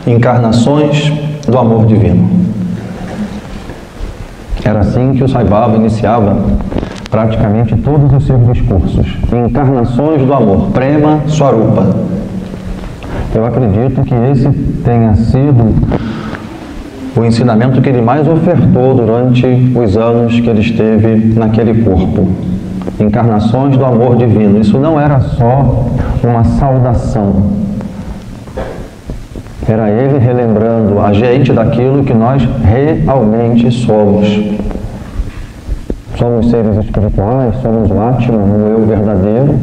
Encarnações do amor divino. Era assim que o Sai Baba iniciava praticamente todos os seus discursos. Encarnações do amor, Prema Swarupa. Eu acredito que esse tenha sido o ensinamento que ele mais ofertou durante os anos que ele esteve naquele corpo. Encarnações do amor divino. Isso não era só uma saudação. Era ele relembrando a gente daquilo que nós realmente somos. Somos seres espirituais, somos o Atma, o eu verdadeiro.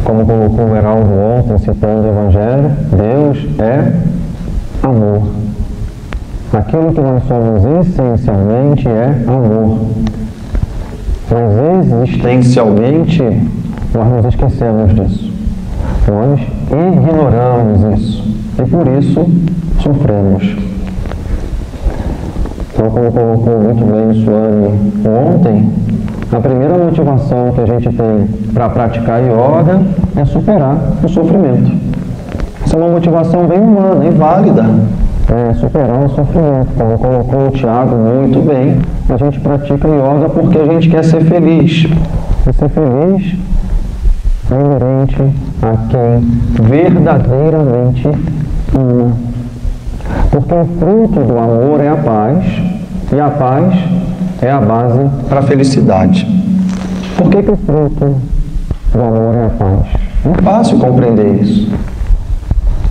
Como colocou o Heraldo ontem, citando o Evangelho, Deus é amor. Aquilo que nós somos essencialmente é amor. Mas existencialmente, nós nos esquecemos disso. Nós ignoramos isso. E por isso, sofremos. Então, como colocou muito bem o Swami ontem, a primeira motivação que a gente tem para praticar yoga é superar o sofrimento. Essa é uma motivação bem humana e válida. É superar o sofrimento. Como colocou o Tiago muito bem, a gente pratica yoga porque a gente quer ser feliz. E ser feliz é inerente a quem verdadeiramente ama. Porque o fruto do amor é a paz, e a paz é a base para a felicidade. Por que o fruto do amor é a paz? Não é fácil compreender isso.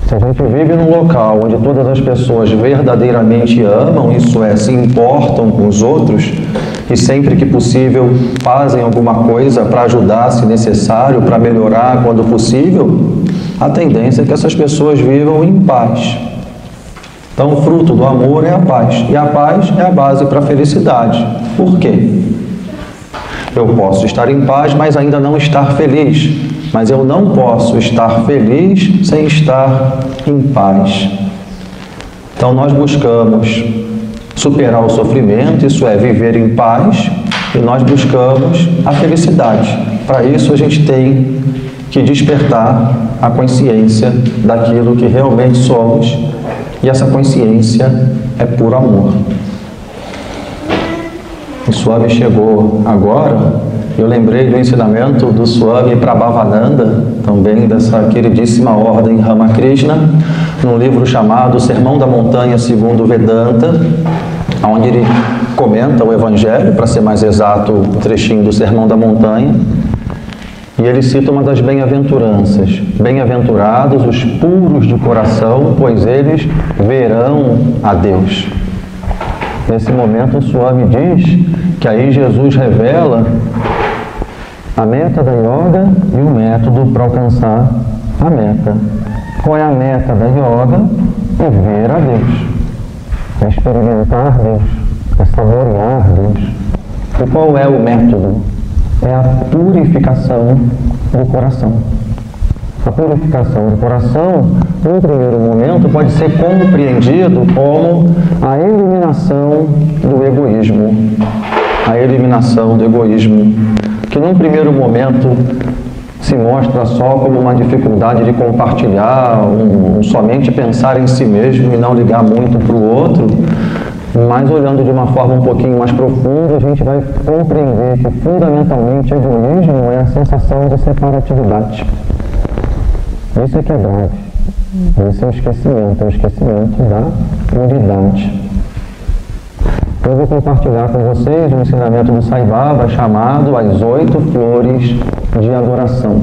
Se a gente vive num local onde todas as pessoas verdadeiramente amam, isso é, se importam com os outros, e sempre que possível fazem alguma coisa para ajudar se necessário, para melhorar quando possível, a tendência é que essas pessoas vivam em paz. Então, o fruto do amor é a paz. E a paz é a base para a felicidade. Por quê? Eu posso estar em paz, mas ainda não estar feliz. Mas eu não posso estar feliz sem estar em paz. Então, nós buscamos superar o sofrimento, isso é, viver em paz, e nós buscamos a felicidade. Para isso, a gente tem que despertar a consciência daquilo que realmente somos. E essa consciência é puro amor. O Swami chegou agora, eu lembrei do ensinamento do Swami Prabhavananda, também dessa queridíssima ordem Ramakrishna, num livro chamado Sermão da Montanha segundo Vedanta, onde ele comenta o Evangelho, para ser mais exato, o trechinho do Sermão da Montanha. E ele cita uma das bem-aventuranças. Bem-aventurados os puros de coração, pois eles verão a Deus. Nesse momento o Swami diz que aí Jesus revela a meta da yoga e o método para alcançar a meta. Qual é a meta da yoga? É ver a Deus. É experimentar Deus. É saborear Deus. E qual é o método? É a purificação do coração. A purificação do coração, num primeiro momento, pode ser compreendido como a eliminação do egoísmo. A eliminação do egoísmo, que num primeiro momento se mostra só como uma dificuldade de compartilhar, somente pensar em si mesmo e não ligar muito para o outro. Mas olhando de uma forma um pouquinho mais profunda, a gente vai compreender que fundamentalmente o egoísmo é a sensação de separatividade. Isso é que é grave. Esse é o esquecimento da unidade. Eu vou compartilhar com vocês um ensinamento do Sai Baba chamado As 8 Flores de Adoração.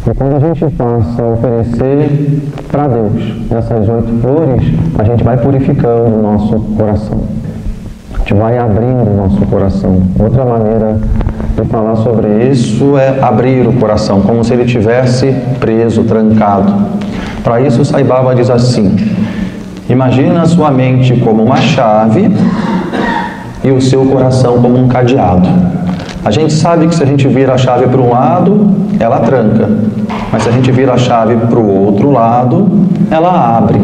E quando a gente passa a oferecer para Deus essas 8 flores, a gente vai purificando o nosso coração. A gente vai abrindo o nosso coração. Outra maneira de falar sobre isso é abrir o coração, como se ele tivesse preso, trancado. Para isso o Sai Baba diz assim: imagina a sua mente como uma chave e o seu coração como um cadeado. A gente sabe que se a gente vira a chave para um lado, ela tranca. Mas se a gente vira a chave para o outro lado, ela abre.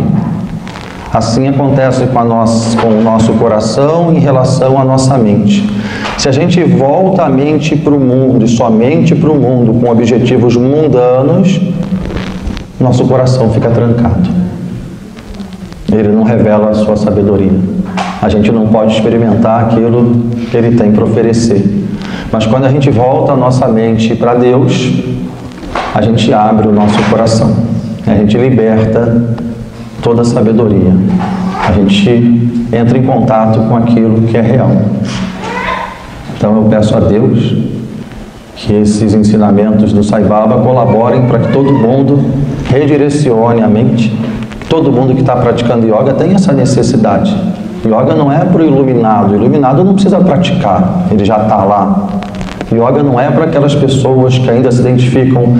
Assim acontece com o nosso coração em relação à nossa mente. Se a gente volta a mente para o mundo e somente para o mundo com objetivos mundanos, nosso coração fica trancado. ele não revela a sua sabedoria. A gente não pode experimentar aquilo que ele tem para oferecer. Mas quando a gente volta a nossa mente para Deus, a gente abre o nosso coração. A gente liberta toda a sabedoria. A gente entra em contato com aquilo que é real. Então eu peço a Deus que esses ensinamentos do Sai Baba colaborem para que todo mundo redirecione a mente. Todo mundo que está praticando yoga tem essa necessidade. Yoga não é para o iluminado. O iluminado não precisa praticar, ele já está lá. Yoga não é para aquelas pessoas que ainda se identificam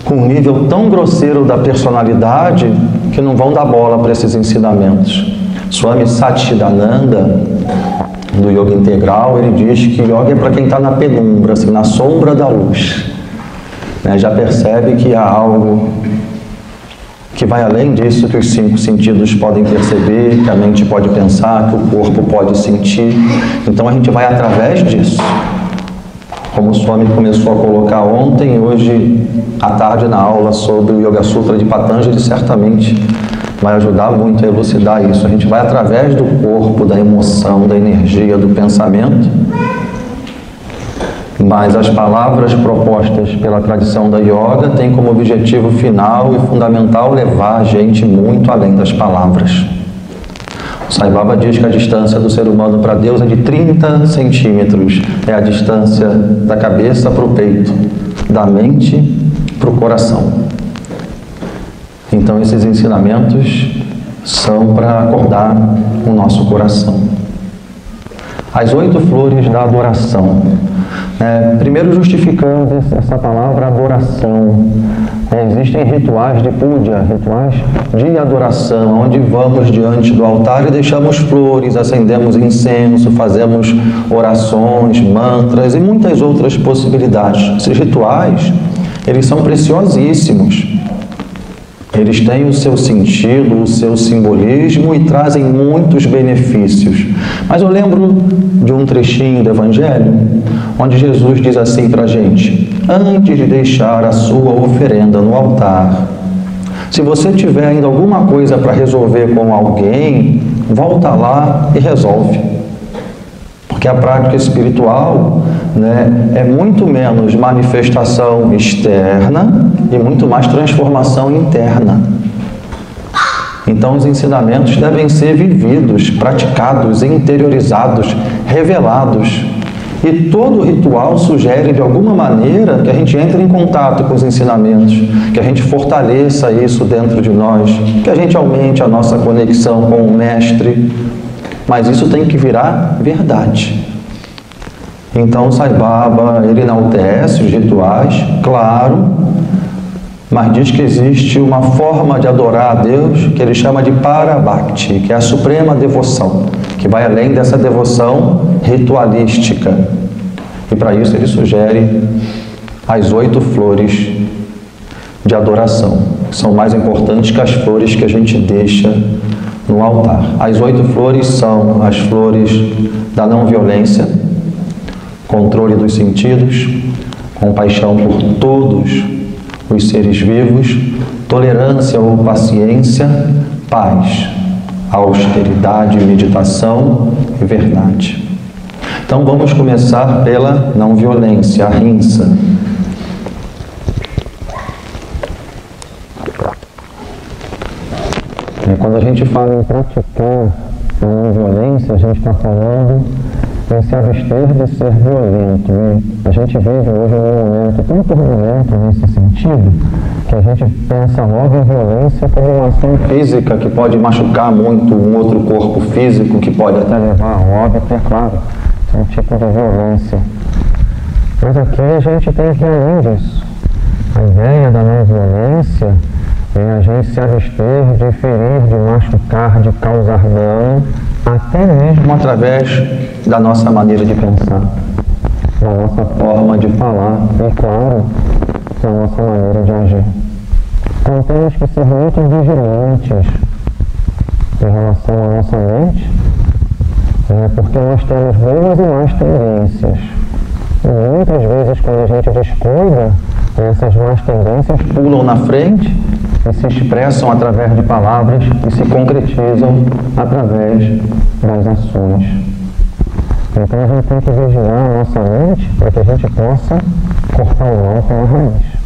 com um nível tão grosseiro da personalidade que não vão dar bola para esses ensinamentos. Swami Satchidananda, do Yoga Integral, ele diz que yoga é para quem está na penumbra, assim, na sombra da luz. Já percebe que há algo que vai além disso, que os 5 sentidos podem perceber, que a mente pode pensar, que o corpo pode sentir. Então a gente vai através disso. Como o Swami começou a colocar ontem, hoje à tarde na aula sobre o Yoga Sutra de Patanjali, certamente vai ajudar muito a elucidar isso. A gente vai através do corpo, da emoção, da energia, do pensamento. Mas as palavras propostas pela tradição da yoga têm como objetivo final e fundamental levar a gente muito além das palavras. O Sai Baba diz que a distância do ser humano para Deus é de 30 centímetros. É a distância da cabeça para o peito, da mente para o coração. Então esses ensinamentos são para acordar o nosso coração. As 8 flores da adoração. Primeiro justificando essa palavra adoração. Existem rituais de puja, rituais de adoração, onde vamos diante do altar e deixamos flores, acendemos incenso, fazemos orações, mantras e muitas outras possibilidades. Esses rituais, eles são preciosíssimos. Eles têm o seu sentido, o seu simbolismo e trazem muitos benefícios. Mas eu lembro de um trechinho do Evangelho, onde Jesus diz assim para a gente: antes de deixar a sua oferenda no altar, se você tiver ainda alguma coisa para resolver com alguém, volta lá e resolve. Porque a prática espiritual, é muito menos manifestação externa e muito mais transformação interna. Então os ensinamentos devem ser vividos, praticados, interiorizados, revelados. E todo ritual sugere de alguma maneira que a gente entre em contato com os ensinamentos, que a gente fortaleça isso dentro de nós, que a gente aumente a nossa conexão com o Mestre. Mas isso tem que virar verdade. Então o Sai Baba, ele enaltece os rituais, claro, mas diz que existe uma forma de adorar a Deus que ele chama de Parabhakti, que é a suprema devoção, que vai além dessa devoção ritualística. E para isso ele sugere as 8 flores de adoração, que são mais importantes que as flores que a gente deixa no altar. As 8 flores são as flores da não violência, controle dos sentidos, compaixão por todos os seres vivos, tolerância ou paciência, paz, austeridade, meditação e verdade. Então vamos começar pela não violência, a ahimsa. Quando a gente fala em praticar a não violência, a gente está falando em se abster de ser violento. E a gente vive hoje num momento tão turbulento nesse sentido, que a gente pensa logo em violência como uma ação física que pode machucar muito um outro corpo físico, que pode até levar a óbito, é claro, é um tipo de violência. Mas aqui a gente tem que ir além disso. A ideia da não violência é a gente se abster de ferir, de machucar, de causar dano, até mesmo através da nossa maneira de pensar, da nossa forma de falar e, claro, da nossa maneira de agir. Então temos que ser muito vigilantes em relação à nossa mente, porque nós temos boas e más tendências. E muitas vezes, quando a gente descuida, essas más tendências pulam na frente que se expressam através de palavras e se concretizam através das ações. Então a gente tem que vigiar a nossa mente para que a gente possa cortar o mal com a raiz.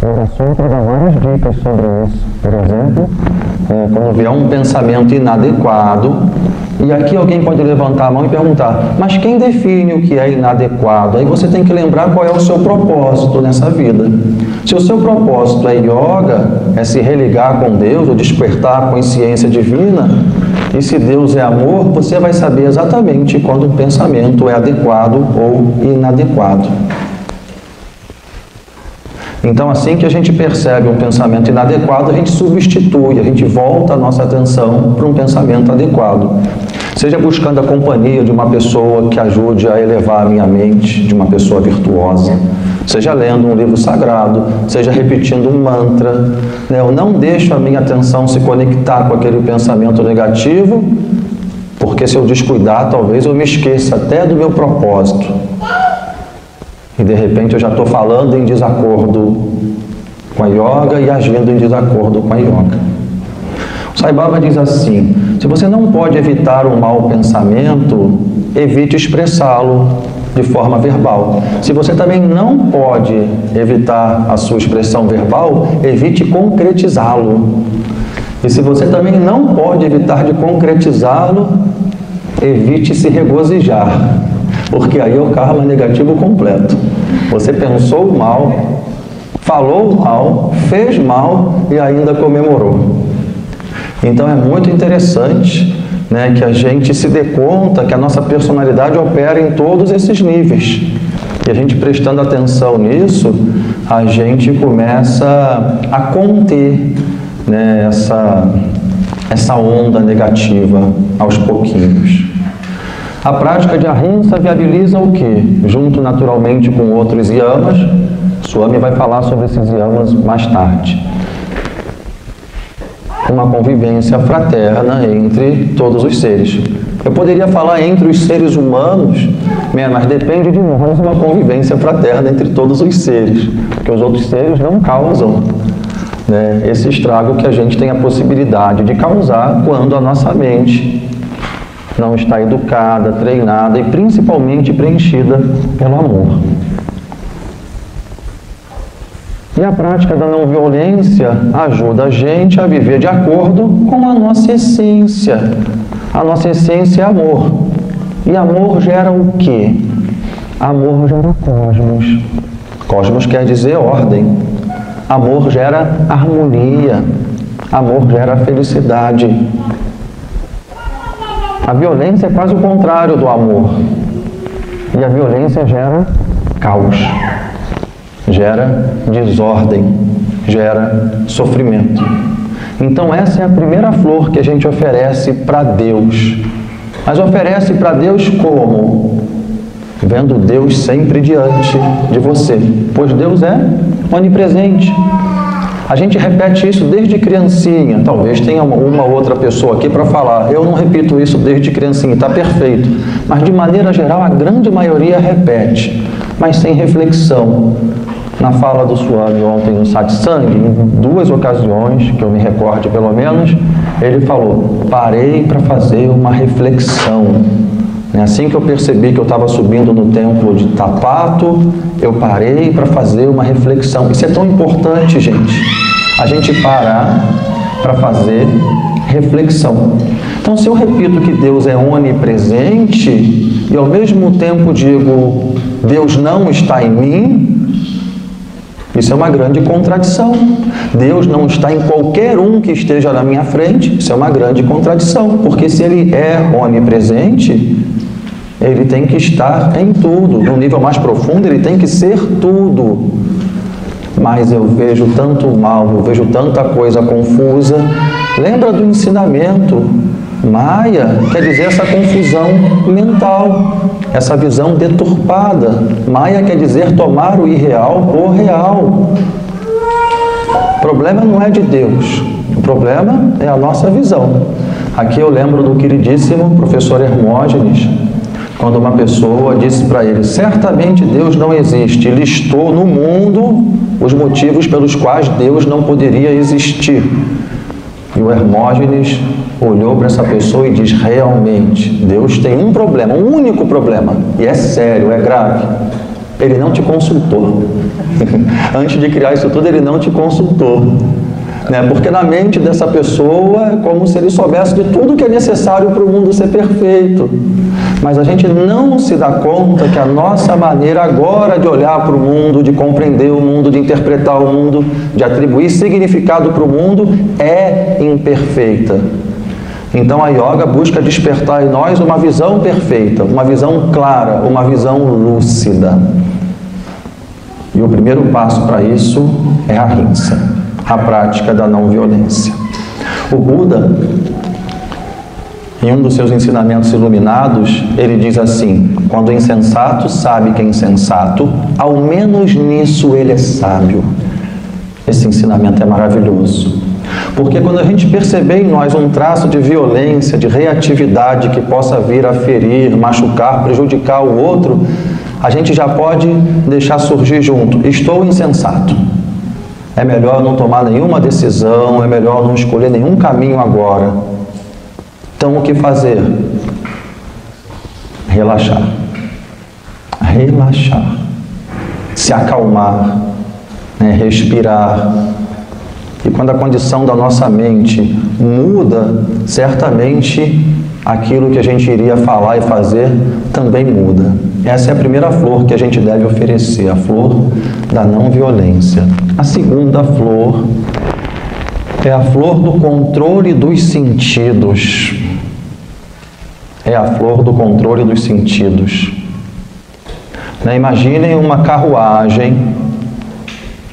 O assunto dá várias dicas sobre isso. Por exemplo, quando vier um pensamento inadequado, e aqui alguém pode levantar a mão e perguntar, mas quem define o que é inadequado? Aí você tem que lembrar qual é o seu propósito nessa vida. Se o seu propósito é yoga, é se religar com Deus, ou despertar a consciência divina, e se Deus é amor, você vai saber exatamente quando um pensamento é adequado ou inadequado. Então, assim que a gente percebe um pensamento inadequado, a gente substitui, a gente volta a nossa atenção para um pensamento adequado. Seja buscando a companhia de uma pessoa que ajude a elevar a minha mente, de uma pessoa virtuosa, seja lendo um livro sagrado, seja repetindo um mantra. Eu não deixo a minha atenção se conectar com aquele pensamento negativo, porque se eu descuidar, talvez eu me esqueça até do meu propósito. E de repente eu já estou falando em desacordo com a yoga e agindo em desacordo com a yoga. O Sai Baba diz assim, se você não pode evitar um mau pensamento, evite expressá-lo de forma verbal. Se você também não pode evitar a sua expressão verbal, evite concretizá-lo. E se você também não pode evitar de concretizá-lo, evite se regozijar. Porque aí é o karma negativo completo. Você pensou mal, falou mal, fez mal e ainda comemorou. Então é muito interessante, né, que a gente se dê conta que a nossa personalidade opera em todos esses níveis. E a gente prestando atenção nisso, a gente começa a conter, né, essa onda negativa aos pouquinhos. A prática de ahimsa viabiliza o quê? Junto naturalmente com outros yamas, Swami vai falar sobre esses yamas mais tarde. Uma convivência fraterna entre todos os seres. Eu poderia falar entre os seres humanos, mas depende de nós uma convivência fraterna entre todos os seres, porque os outros seres não causam, né, esse estrago que a gente tem a possibilidade de causar quando a nossa mente não está educada, treinada e principalmente preenchida pelo amor. E a prática da não violência ajuda a gente a viver de acordo com a nossa essência. A nossa essência é amor. E amor gera o quê? Amor gera cosmos. Cosmos quer dizer ordem. Amor gera harmonia. Amor gera felicidade. A violência é quase o contrário do amor. E a violência gera caos, gera desordem, gera sofrimento. Então essa é a primeira flor que a gente oferece para Deus. Mas oferece para Deus como? Vendo Deus sempre diante de você, pois Deus é onipresente. A gente repete isso desde criancinha. Talvez tenha uma outra pessoa aqui para falar. Eu não repito isso desde criancinha, está perfeito. Mas de maneira geral, a grande maioria repete, mas sem reflexão. Na fala do Swami ontem no Satsang, em 2 ocasiões, que eu me recorde pelo menos, ele falou, parei para fazer uma reflexão. Assim que eu percebi que eu estava subindo no templo de Tapato, eu parei para fazer uma reflexão. Isso é tão importante, gente. A gente parar para fazer reflexão. Então, se eu repito que Deus é onipresente e ao mesmo tempo digo Deus não está em mim, isso é uma grande contradição. Deus não está em qualquer um que esteja na minha frente, isso é uma grande contradição, porque se Ele é onipresente, Ele tem que estar em tudo. No nível mais profundo, Ele tem que ser tudo. Mas eu vejo tanto mal, eu vejo tanta coisa confusa. Lembra do ensinamento? Maya quer dizer essa confusão mental, essa visão deturpada. Maya quer dizer tomar o irreal por real. O problema não é de Deus, o problema é a nossa visão. Aqui eu lembro do queridíssimo professor Hermógenes, quando uma pessoa disse para ele, certamente Deus não existe, listou no mundo os motivos pelos quais Deus não poderia existir. E o Hermógenes olhou para essa pessoa e diz: realmente, Deus tem um problema, um único problema, e é sério, é grave. Ele não te consultou. Antes de criar isso tudo, ele não te consultou. Porque na mente dessa pessoa é como se ele soubesse de tudo que é necessário para o mundo ser perfeito. Mas a gente não se dá conta que a nossa maneira agora de olhar para o mundo, de compreender o mundo, de interpretar o mundo, de atribuir significado para o mundo é imperfeita. Então a yoga busca despertar em nós uma visão perfeita, uma visão clara, uma visão lúcida. E o primeiro passo para isso é a ahimsa, a prática da não violência. O Buda, em um dos seus ensinamentos iluminados, ele diz assim: quando o insensato sabe que é insensato, ao menos nisso ele é sábio. Esse ensinamento é maravilhoso. Porque quando a gente perceber em nós um traço de violência, de reatividade que possa vir a ferir, machucar, prejudicar o outro, a gente já pode deixar surgir junto: estou insensato. É melhor não tomar nenhuma decisão, é melhor não escolher nenhum caminho agora. Então o que fazer? Relaxar. Relaxar. Se acalmar, respirar. E quando a condição da nossa mente muda, certamente aquilo que a gente iria falar e fazer também muda. Essa é a primeira flor que a gente deve oferecer, a flor da não violência. A segunda flor é a flor do controle dos sentidos. É a flor do controle dos sentidos. Imaginem uma carruagem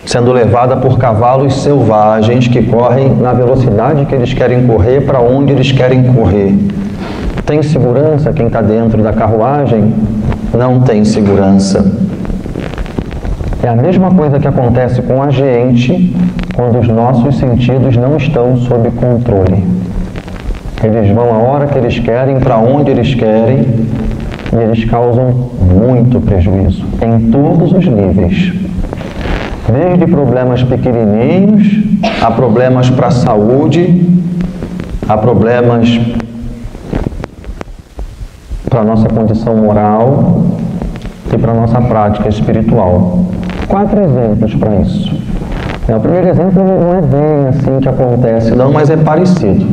sendo levada por cavalos selvagens que correm na velocidade que eles querem correr, para onde eles querem correr. Tem segurança quem está dentro da carruagem? Não tem segurança. É a mesma coisa que acontece com a gente quando os nossos sentidos não estão sob controle. Eles vão a hora que eles querem, para onde eles querem, e eles causam muito prejuízo em todos os níveis. Desde problemas pequenininhos, a problemas para a saúde, a problemas para a nossa condição moral e para a nossa prática espiritual. 4 exemplos para isso. O primeiro exemplo não é bem assim que acontece, não, mas é parecido.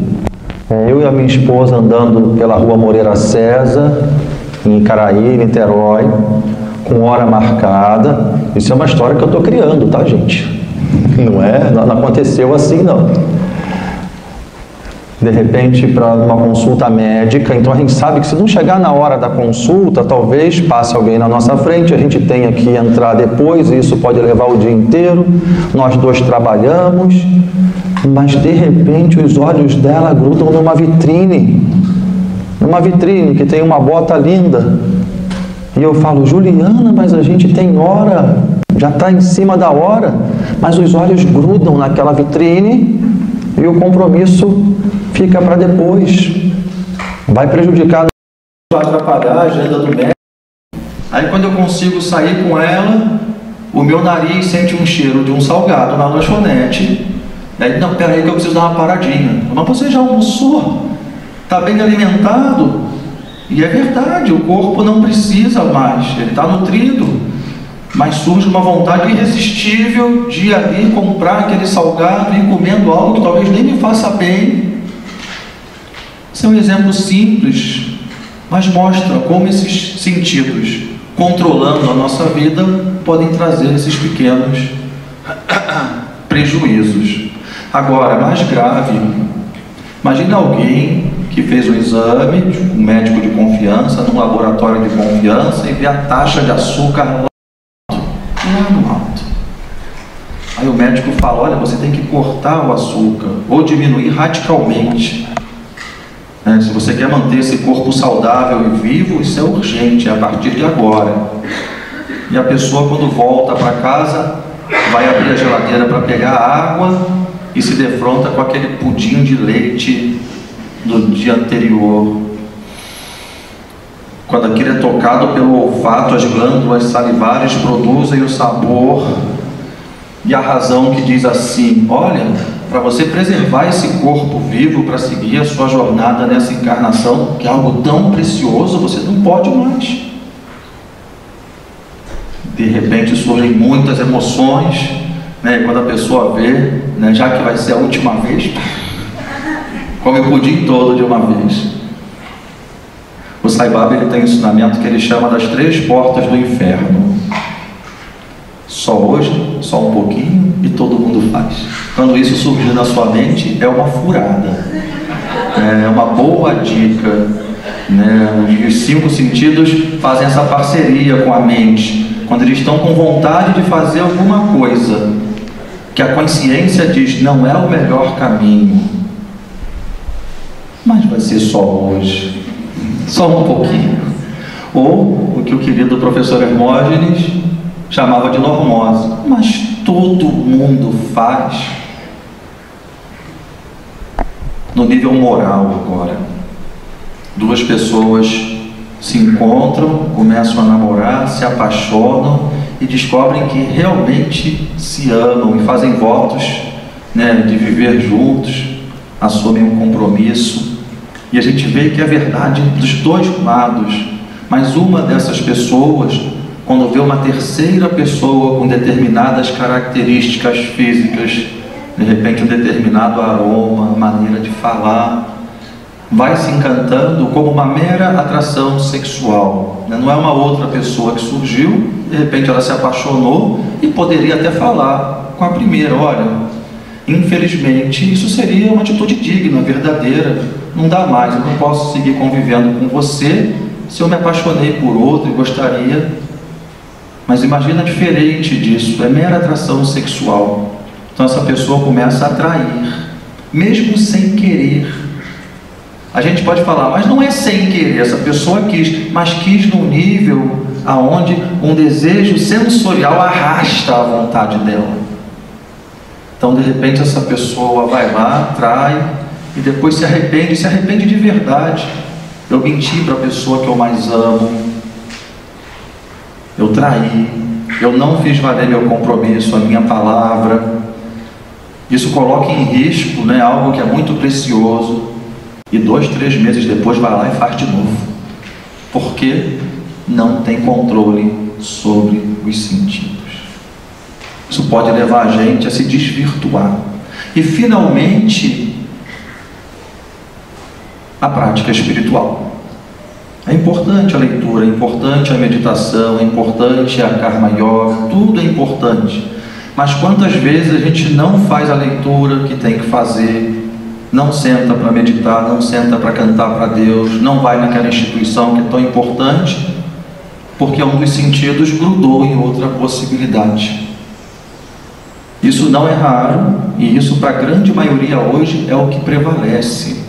Eu e a minha esposa andando pela rua Moreira César, em Icaraí, Niterói, com hora marcada. Isso é uma história que eu estou criando, tá, gente? Não aconteceu assim, não. De repente, para uma consulta médica, então a gente sabe que se não chegar na hora da consulta, talvez passe alguém na nossa frente, a gente tenha que entrar depois, e isso pode levar o dia inteiro. Nós dois trabalhamos, mas de repente os olhos dela grudam numa vitrine que tem uma bota linda. E eu falo: Juliana, mas a gente tem hora, já está em cima da hora. Mas os olhos grudam naquela vitrine e o compromisso fica para depois. Vai prejudicar, vai atrapalhar a agenda do médico. Aí quando eu consigo sair com ela, o meu nariz sente um cheiro de um salgado na lanchonete. Aí, não, peraí que eu preciso dar uma paradinha. Mas você já almoçou? Está bem alimentado? E é verdade, o corpo não precisa mais, ele está nutrido, mas surge uma vontade irresistível de ir ali comprar aquele salgado e ir comendo algo que talvez nem me faça bem. Esse é um exemplo simples, mas mostra como esses sentidos, controlando a nossa vida, podem trazer esses pequenos prejuízos. Agora, mais grave, imagina alguém que fez um exame, um médico de confiança, num laboratório de confiança, e vê a taxa de açúcar lá no alto. Aí o médico fala: olha, você tem que cortar o açúcar, ou diminuir radicalmente. Se você quer manter esse corpo saudável e vivo, isso é urgente, é a partir de agora. E a pessoa, quando volta para casa, vai abrir a geladeira para pegar água e se defronta com aquele pudim de leite do dia anterior. Quando aquilo é tocado pelo olfato, as glândulas salivares produzem o sabor, E a razão que diz assim: olha, para você preservar esse corpo vivo, para seguir a sua jornada nessa encarnação, que é algo tão precioso, você não pode mais. De repente surgem muitas emoções, né? Quando a pessoa vê, né, já que vai ser a última vez, come o pudim todo de uma vez. O Sai Baba, ele tem um ensinamento que ele chama das 3 portas do inferno. Só hoje, só um pouquinho e todo mundo faz. Quando isso surgir na sua mente, é uma furada, é uma boa dica, né? E os 5 sentidos fazem essa parceria com a mente. Quando eles estão com vontade de fazer alguma coisa que a consciência diz não é o melhor caminho, mas vai ser só hoje, só um pouquinho. Ou o que o querido professor Hermógenes chamava de normose, mas todo mundo faz. No nível moral agora, 2 pessoas se encontram, começam a namorar, se apaixonam e descobrem que realmente se amam e fazem votos, né, de viver juntos, assumem um compromisso, e a gente vê que é verdade dos 2 lados. Mas uma dessas pessoas, quando vê uma terceira pessoa com determinadas características físicas, de repente um determinado aroma, maneira de falar, vai se encantando como uma mera atração sexual. Não é uma outra pessoa que surgiu, de repente ela se apaixonou e poderia até falar com a primeira: olha, infelizmente isso seria uma atitude digna, verdadeira, não dá mais, eu não posso seguir convivendo com você se eu me apaixonei por outro e gostaria. Mas imagina diferente disso, é mera atração sexual. Então essa pessoa começa a atrair, mesmo sem querer. A gente pode falar, mas não é sem querer, essa pessoa quis, mas quis num nível aonde um desejo sensorial arrasta a vontade dela. Então de repente essa pessoa vai lá, atrai, e depois se arrepende de verdade. Eu menti para a pessoa que eu mais amo, eu traí, eu não fiz valer meu compromisso, a minha palavra. Isso coloca em risco, né, algo que é muito precioso, e 2, 3 meses depois vai lá e faz de novo, porque não tem controle sobre os sentidos. Isso pode levar a gente a se desvirtuar. E finalmente, a prática espiritual. É importante a leitura, é importante a meditação, é importante a karma yoga, tudo é importante. Mas quantas vezes a gente não faz a leitura que tem que fazer, não senta para meditar, não senta para cantar para Deus, não vai naquela instituição que é tão importante, porque um dos sentidos grudou em outra possibilidade. Isso não é raro, e isso para a grande maioria hoje é o que prevalece.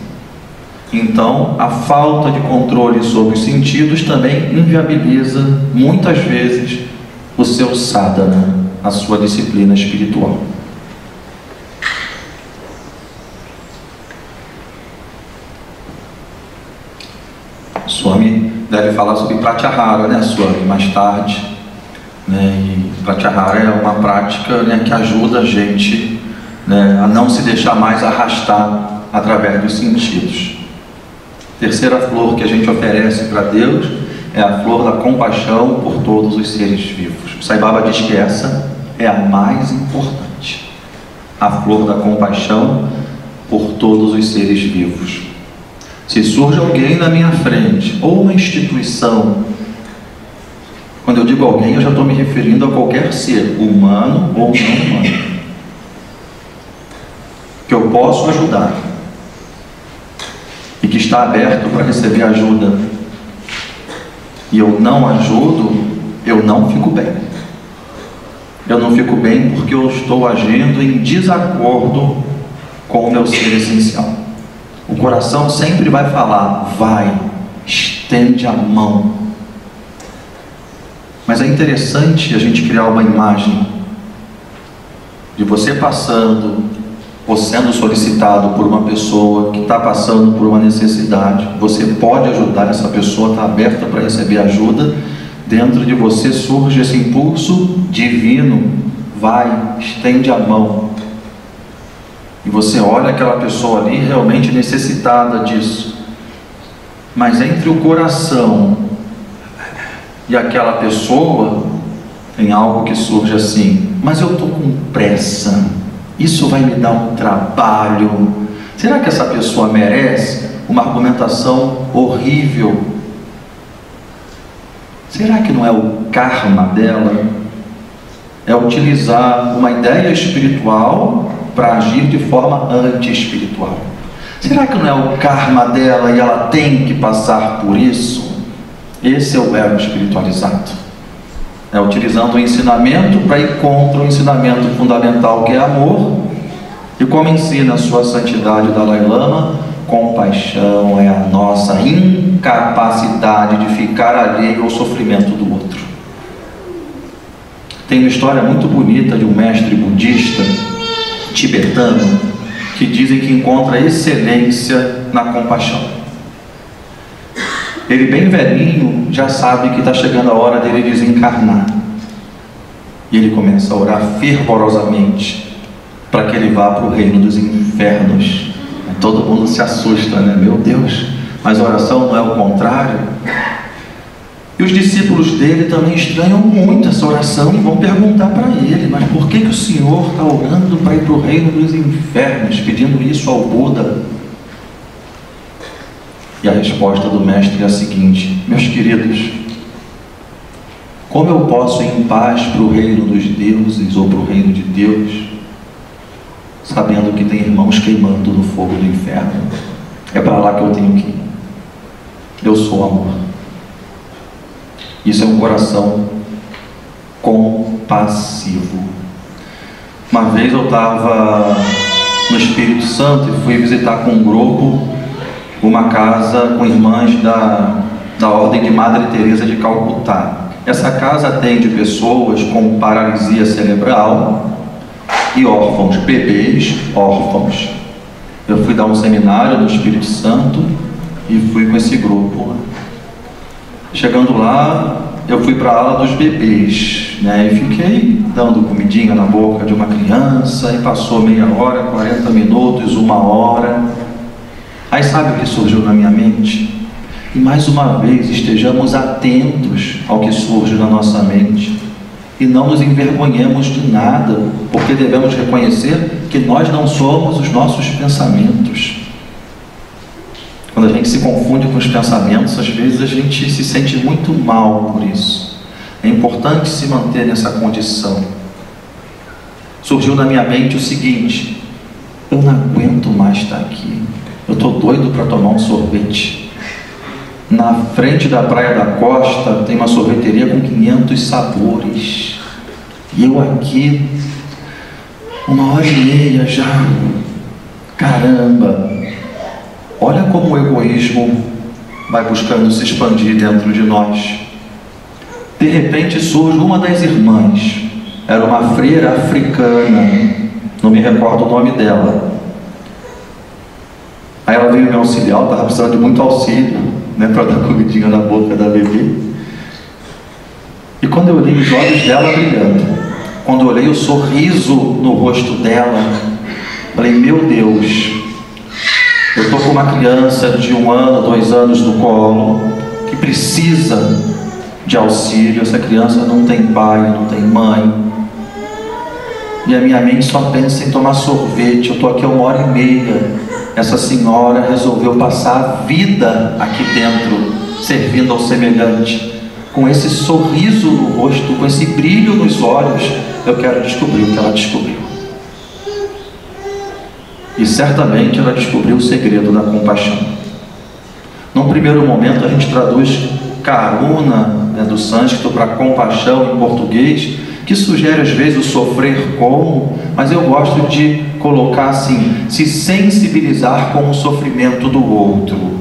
Então, a falta de controle sobre os sentidos também inviabiliza, muitas vezes, o seu sadhana, a sua disciplina espiritual. Swami deve falar sobre Pratyahara, né, Swami, mais tarde. Né, e Pratyahara é uma prática, né, que ajuda a gente, né, a não se deixar mais arrastar através dos sentidos. Terceira flor que a gente oferece para Deus é a flor da compaixão por todos os seres vivos. O Sai Baba diz que essa é a mais importante, a flor da compaixão por todos os seres vivos. Se surge alguém na minha frente, ou uma instituição, quando eu digo alguém, eu já estou me referindo a qualquer ser, humano ou não humano, que eu posso ajudar, e que está aberto para receber ajuda, e eu não ajudo, eu não fico bem. Eu não fico bem porque eu estou agindo em desacordo com o meu ser essencial. O coração sempre vai falar, vai, estende a mão. Mas é interessante a gente criar uma imagem de você passando ou sendo solicitado por uma pessoa que está passando por uma necessidade. Você pode ajudar essa pessoa, está aberta para receber ajuda. Dentro de você surge esse impulso divino, vai, estende a mão. E você olha aquela pessoa ali realmente necessitada disso. Mas entre o coração e aquela pessoa, tem algo que surge assim: mas eu estou com pressa, isso vai me dar um trabalho. Será que essa pessoa merece uma argumentação horrível? Será que não é o karma dela? É utilizar uma ideia espiritual para agir de forma anti-espiritual. Será que não é o karma dela e ela tem que passar por isso? Esse é o ego espiritualizado. É utilizando o ensinamento para ir contra o ensinamento fundamental, que é amor. E como ensina a sua santidade Dalai Lama, compaixão é a nossa incapacidade de ficar alheio ao sofrimento do outro. Tem uma história muito bonita de um mestre budista tibetano que dizem que encontra excelência na compaixão. Ele, bem velhinho, já sabe que está chegando a hora dele desencarnar. E ele começa a orar fervorosamente para que ele vá para o reino dos infernos. Todo mundo se assusta, né? Meu Deus, mas a oração não é o contrário? E os discípulos dele também estranham muito essa oração e vão perguntar para ele: mas por que o Senhor está orando para ir para o reino dos infernos, pedindo isso ao Buda? E a resposta do mestre é a seguinte: meus queridos, como eu posso ir em paz para o reino dos deuses ou para o reino de Deus, sabendo que tem irmãos queimando no fogo do inferno? É para lá que eu tenho que ir. Eu sou amor. Isso é um coração compassivo. Uma vez eu estava no Espírito Santo e fui visitar com um grupo uma casa com irmãs da Ordem de Madre Teresa de Calcutá. Essa casa atende pessoas com paralisia cerebral e órfãos, bebês órfãos. Eu fui dar um seminário no Espírito Santo e fui com esse grupo. Chegando lá, eu fui para a ala dos bebês, né? E fiquei dando comidinha na boca de uma criança, e passou meia hora, 40 minutos, uma hora. Aí sabe o que surgiu na minha mente? E mais uma vez estejamos atentos ao que surge na nossa mente e não nos envergonhemos de nada, porque devemos reconhecer que nós não somos os nossos pensamentos. Quando a gente se confunde com os pensamentos, às vezes a gente se sente muito mal por isso. É importante se manter nessa condição. Surgiu na minha mente o seguinte: eu não aguento mais estar aqui. Eu estou doido para tomar um sorvete. Na frente da Praia da Costa tem uma sorveteria com 500 sabores. E eu aqui, 1h30 já. Caramba! Olha como o egoísmo vai buscando se expandir dentro de nós. De repente surge uma das irmãs. Era uma freira africana, não me recordo o nome dela. Aí ela veio me auxiliar, estava precisando de muito auxílio, né, para dar comidinha na boca da bebê. E quando eu olhei os olhos dela brilhando, quando eu olhei o sorriso no rosto dela, falei: meu Deus, eu estou com uma criança de 1 ano, 2 anos no colo, que precisa de auxílio. Essa criança não tem pai, não tem mãe, e a minha mente só pensa em tomar sorvete. Eu estou aqui há 1h30. Essa senhora resolveu passar a vida aqui dentro, servindo ao semelhante. Com esse sorriso no rosto, com esse brilho nos olhos, eu quero descobrir o que ela descobriu. E certamente ela descobriu o segredo da compaixão. Num primeiro momento a gente traduz karuna, né, do sânscrito, para compaixão em português, que sugere às vezes o sofrer com, mas eu gosto de colocar assim: se sensibilizar com o sofrimento do outro.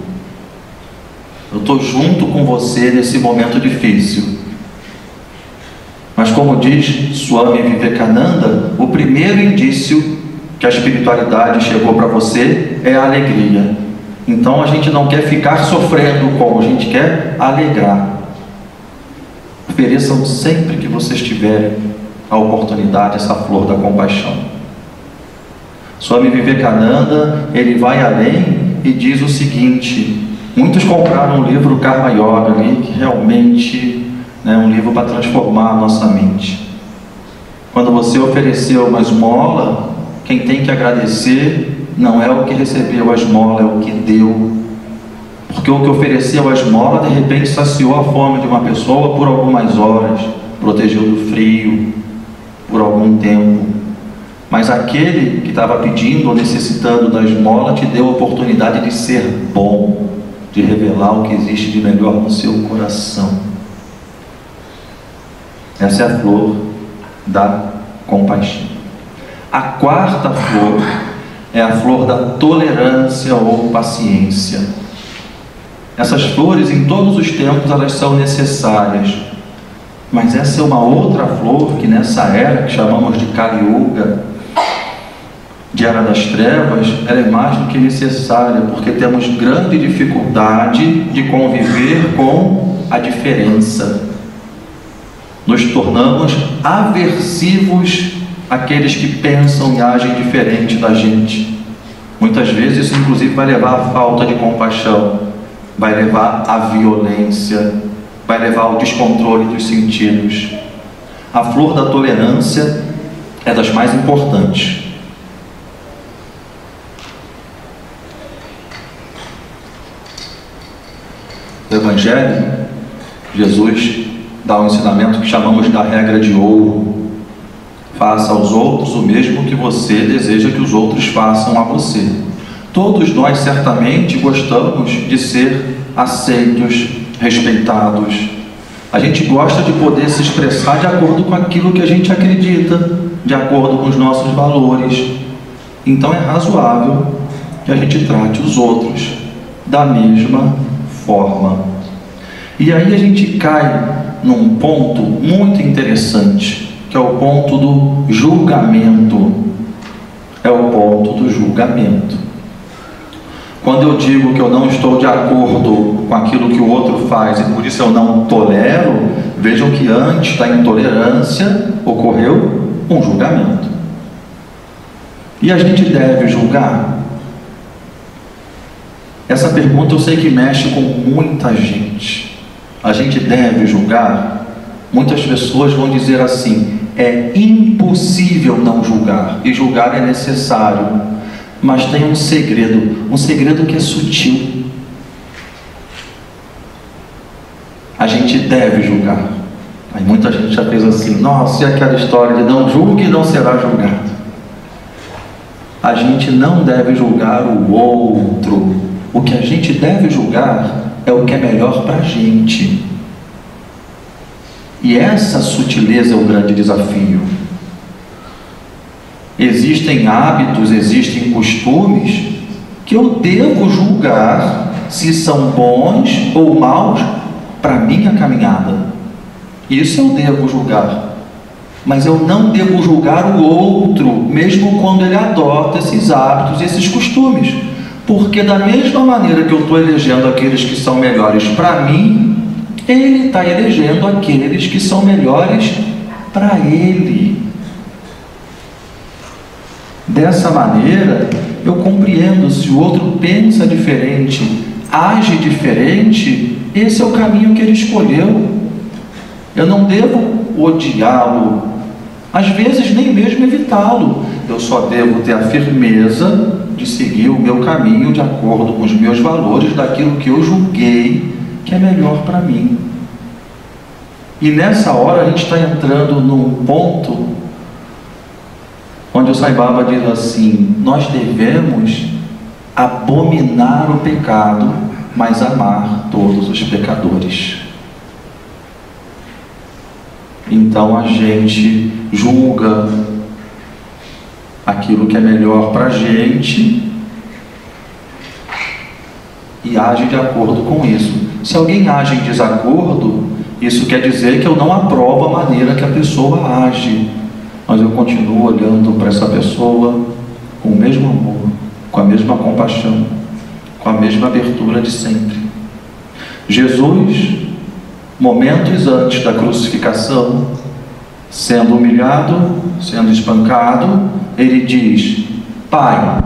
Eu estou junto com você nesse momento difícil. Mas como diz Swami Vivekananda, o primeiro indício que a espiritualidade chegou para você é a alegria. Então a gente não quer ficar sofrendo com, a gente quer alegrar. Ofereçam sempre que vocês tiverem a oportunidade, essa flor da compaixão. Swami Vivekananda, ele vai além e diz o seguinte: muitos compraram o livro Karma Yoga ali, que realmente é um livro para transformar a nossa mente. Quando você ofereceu uma esmola, quem tem que agradecer não é o que recebeu a esmola, é o que deu. Porque o que ofereceu a esmola, de repente saciou a fome de uma pessoa por algumas horas, protegeu do frio por algum tempo. Mas aquele que estava pedindo ou necessitando da esmola te deu a oportunidade de ser bom, de revelar o que existe de melhor no seu coração. Essa é a flor da compaixão. A quarta flor é a flor da tolerância ou paciência. Essas flores, em todos os tempos, elas são necessárias. Mas essa é uma outra flor que nessa era, que chamamos de Kali Yuga, de Era das Trevas, ela é mais do que necessária, porque temos grande dificuldade de conviver com a diferença. Nos tornamos aversivos àqueles que pensam e agem diferente da gente. Muitas vezes isso inclusive vai levar à falta de compaixão, vai levar à violência, vai levar ao descontrole dos sentidos. A flor da tolerância é das mais importantes. No Evangelho, Jesus dá um ensinamento que chamamos da regra de ouro. Faça aos outros o mesmo que você deseja que os outros façam a você. Todos nós certamente gostamos de ser aceitos, respeitados. A gente gosta de poder se expressar de acordo com aquilo que a gente acredita, de acordo com os nossos valores. Então é razoável que a gente trate os outros da mesma forma. E aí a gente cai num ponto muito interessante, que é o ponto do julgamento. É o ponto do julgamento. Quando eu digo que eu não estou de acordo com aquilo que o outro faz e por isso eu não tolero, vejam que antes da intolerância ocorreu um julgamento. E a gente deve julgar? Essa pergunta eu sei que mexe com muita gente. A gente deve julgar? Muitas pessoas vão dizer assim: é impossível não julgar, e julgar é necessário. Mas tem um segredo que é sutil. A gente deve julgar. Aí muita gente já fez assim: nossa, e aquela história de não julgue e não será julgado. A gente não deve julgar o outro. O que a gente deve julgar é o que é melhor para a gente. E essa sutileza é o grande desafio. Existem hábitos, existem costumes que eu devo julgar se são bons ou maus para a minha caminhada. Isso eu devo julgar. Mas eu não devo julgar o outro, mesmo quando ele adota esses hábitos, esses costumes. Porque da mesma maneira que eu estou elegendo aqueles que são melhores para mim, ele está elegendo aqueles que são melhores para ele. Dessa maneira, eu compreendo, se o outro pensa diferente, age diferente, esse é o caminho que ele escolheu. Eu não devo odiá-lo, às vezes nem mesmo evitá-lo. Eu só devo ter a firmeza de seguir o meu caminho de acordo com os meus valores, daquilo que eu julguei que é melhor para mim. E nessa hora a gente está entrando num ponto onde o Sai Baba diz assim: nós devemos abominar o pecado, mas amar todos os pecadores. Então a gente julga aquilo que é melhor para a gente e age de acordo com isso. Se alguém age em desacordo, isso quer dizer que eu não aprovo a maneira que a pessoa age, mas eu continuo olhando para essa pessoa com o mesmo amor, com a mesma compaixão, com a mesma abertura de sempre. Jesus, momentos antes da crucificação, Sendo humilhado, sendo espancado, ele diz: Pai,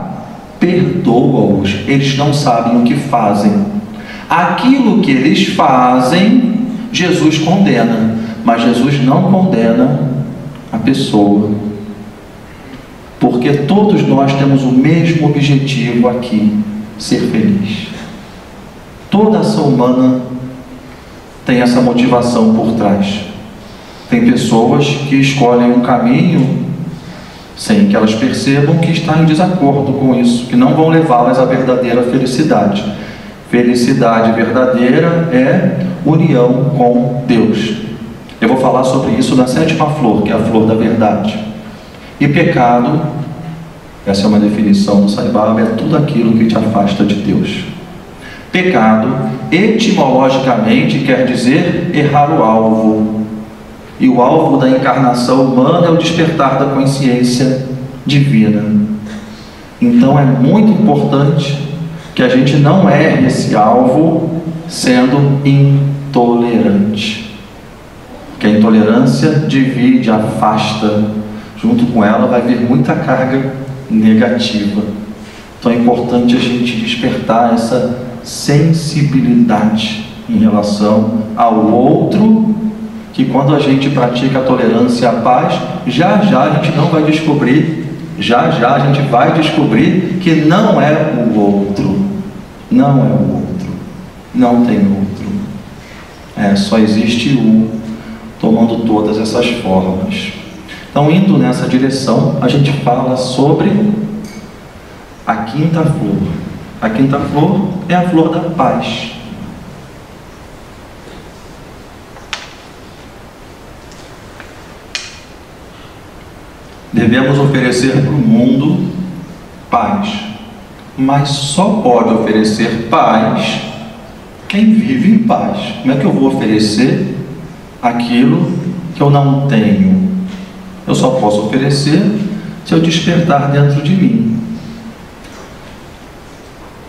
perdoa-os, eles não sabem o que fazem. Aquilo que eles fazem, Jesus condena, mas Jesus não condena a pessoa, porque todos nós temos o mesmo objetivo aqui: ser feliz. Toda ação humana tem essa motivação por trás. Tem pessoas que escolhem um caminho sem que elas percebam que está em desacordo com isso, que não vão levá-las à verdadeira felicidade. Felicidade verdadeira é união com Deus. Eu vou falar sobre isso na 7ª flor, que é a flor da verdade. E pecado, essa é uma definição do Sai Baba, é tudo aquilo que te afasta de Deus. Pecado, etimologicamente, quer dizer errar o alvo. E o alvo da encarnação humana é o despertar da consciência divina. Então é muito importante que a gente não erre esse alvo sendo intolerante. Porque a intolerância divide, afasta. Junto com ela vai vir muita carga negativa. Então é importante a gente despertar essa sensibilidade em relação ao outro, que quando a gente pratica a tolerância e a paz, já a gente não vai descobrir, já a gente vai descobrir que não é o outro, não é o outro, não tem outro, só existe um, tomando todas essas formas. Então, indo nessa direção, a gente fala sobre a 5ª flor. A 5ª flor é a flor da paz. Devemos oferecer para o mundo paz, mas só pode oferecer paz quem vive em paz. Como é que eu vou oferecer aquilo que eu não tenho? Eu só posso oferecer se eu despertar dentro de mim.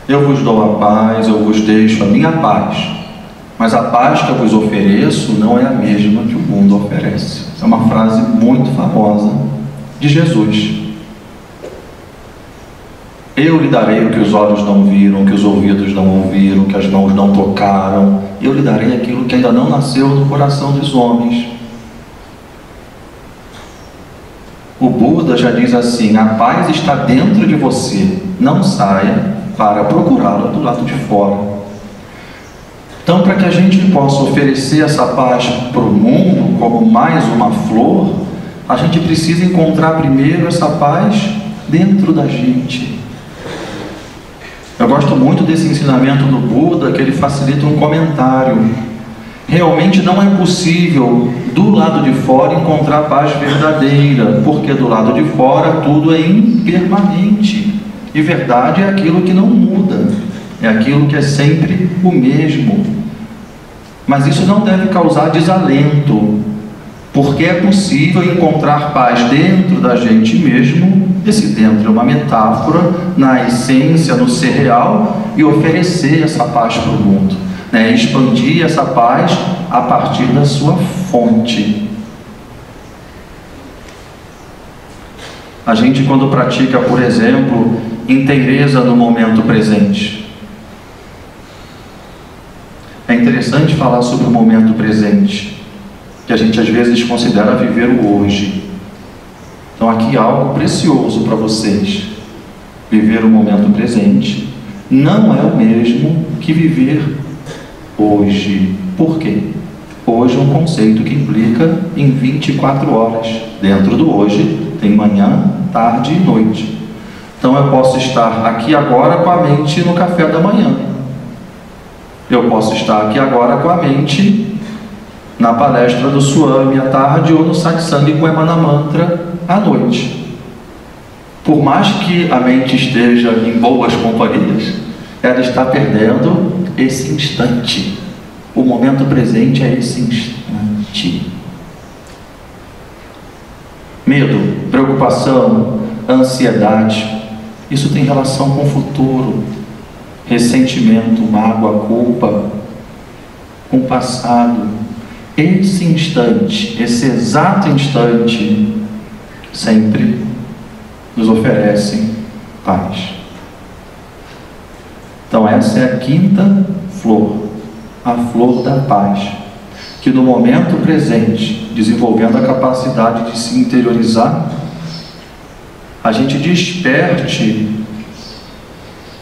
Eu vos dou a paz, eu vos deixo a minha paz, mas a paz que eu vos ofereço não é a mesma que o mundo oferece. Essa é uma frase muito famosa de Jesus. Eu lhe darei o que os olhos não viram, o que os ouvidos não ouviram, o que as mãos não tocaram. Eu lhe darei aquilo que ainda não nasceu no coração dos homens. O Buda já diz assim: a paz está dentro de você, não saia para procurá-la do lado de fora. Então, para que a gente possa oferecer essa paz para o mundo como mais uma flor, a gente precisa encontrar primeiro essa paz dentro da gente. Eu gosto muito desse ensinamento do Buda, que ele facilita um comentário. Realmente não é possível do lado de fora encontrar paz verdadeira, porque do lado de fora tudo é impermanente. E verdade é aquilo que não muda, é aquilo que é sempre o mesmo. Mas isso não deve causar desalento, porque é possível encontrar paz dentro da gente mesmo. Esse dentro é uma metáfora na essência, no ser real, e oferecer essa paz para o mundo, expandir essa paz a partir da sua fonte. A gente, quando pratica, por exemplo, inteireza no momento presente, é interessante falar sobre o momento presente, que a gente às vezes considera viver o hoje. Então aqui há algo precioso para vocês. Viver o momento presente não é o mesmo que viver hoje. Por quê? Hoje é um conceito que implica em 24 horas. Dentro do hoje tem manhã, tarde e noite. Então eu posso estar aqui agora com a mente no café da manhã. Eu posso estar aqui agora com a mente na palestra do Swami à tarde ou no satsang com Emana Mantra à noite. Por mais que a mente esteja em boas companhias, ela está perdendo esse instante. O momento presente é esse instante. Medo, preocupação, ansiedade, isso tem relação com o futuro. Ressentimento, mágoa, culpa, com o passado. esse instante, esse exato instante, sempre nos oferece paz. Então essa é a quinta flor, a flor da paz, que no momento presente, desenvolvendo a capacidade de se interiorizar, a gente desperte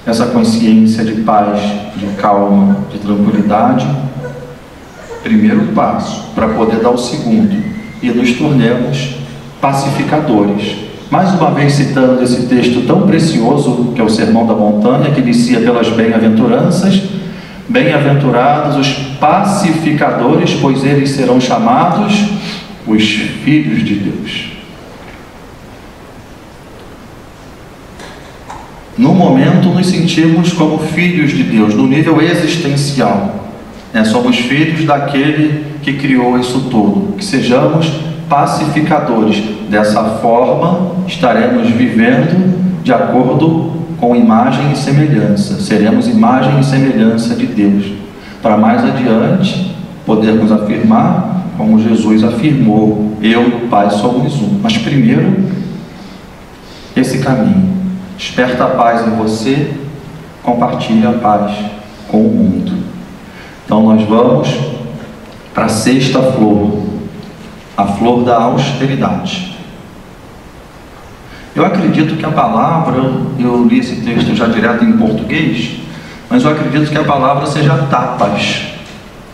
essa consciência de paz, de calma, de tranquilidade. Primeiro passo para poder dar o segundo, e nos tornemos pacificadores. Mais uma vez citando esse texto tão precioso que é o Sermão da Montanha, que inicia pelas bem-aventuranças: bem-aventurados os pacificadores, pois eles serão chamados os filhos de Deus. No momento nos sentimos como filhos de Deus, no nível existencial. Somos filhos daquele que criou isso tudo. Que sejamos pacificadores. Dessa forma estaremos vivendo de acordo com imagem e semelhança. Seremos imagem e semelhança de Deus, para mais adiante podermos afirmar como Jesus afirmou: eu e o Pai somos um. Mas primeiro, esse caminho. Desperta a paz em você, compartilha a paz com o mundo. Então nós vamos para a sexta flor, a flor da austeridade. Eu acredito que a palavra, eu li esse texto já direto em português, mas eu acredito que a palavra seja tapas,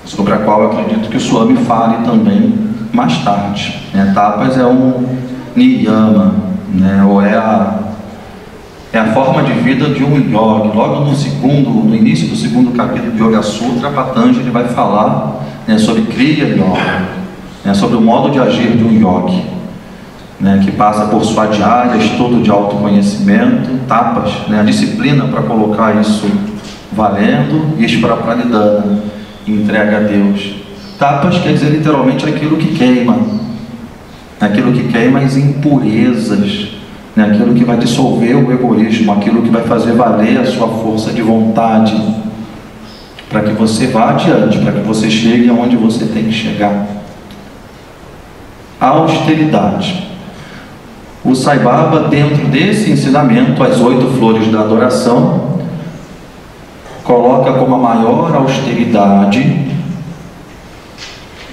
sobre a qual eu acredito que o Swami fale também mais tarde. Tapas é um niyama, ou é a forma de vida de um yogi. Logo no início do segundo capítulo de Yoga Sutra, Patanjali vai falar sobre Kriya Yoga, sobre o modo de agir de um yogi, que passa por svadhyaya, estudo de autoconhecimento, tapas, a disciplina para colocar isso valendo, Ishvara Pranidhana, entrega a Deus. Tapas quer dizer literalmente aquilo que queima as impurezas, aquilo que vai dissolver o egoísmo, aquilo que vai fazer valer a sua força de vontade, para que você vá adiante, para que você chegue aonde você tem que chegar. A austeridade. O Sai Baba, dentro desse ensinamento, as 8 flores da adoração, coloca como a maior austeridade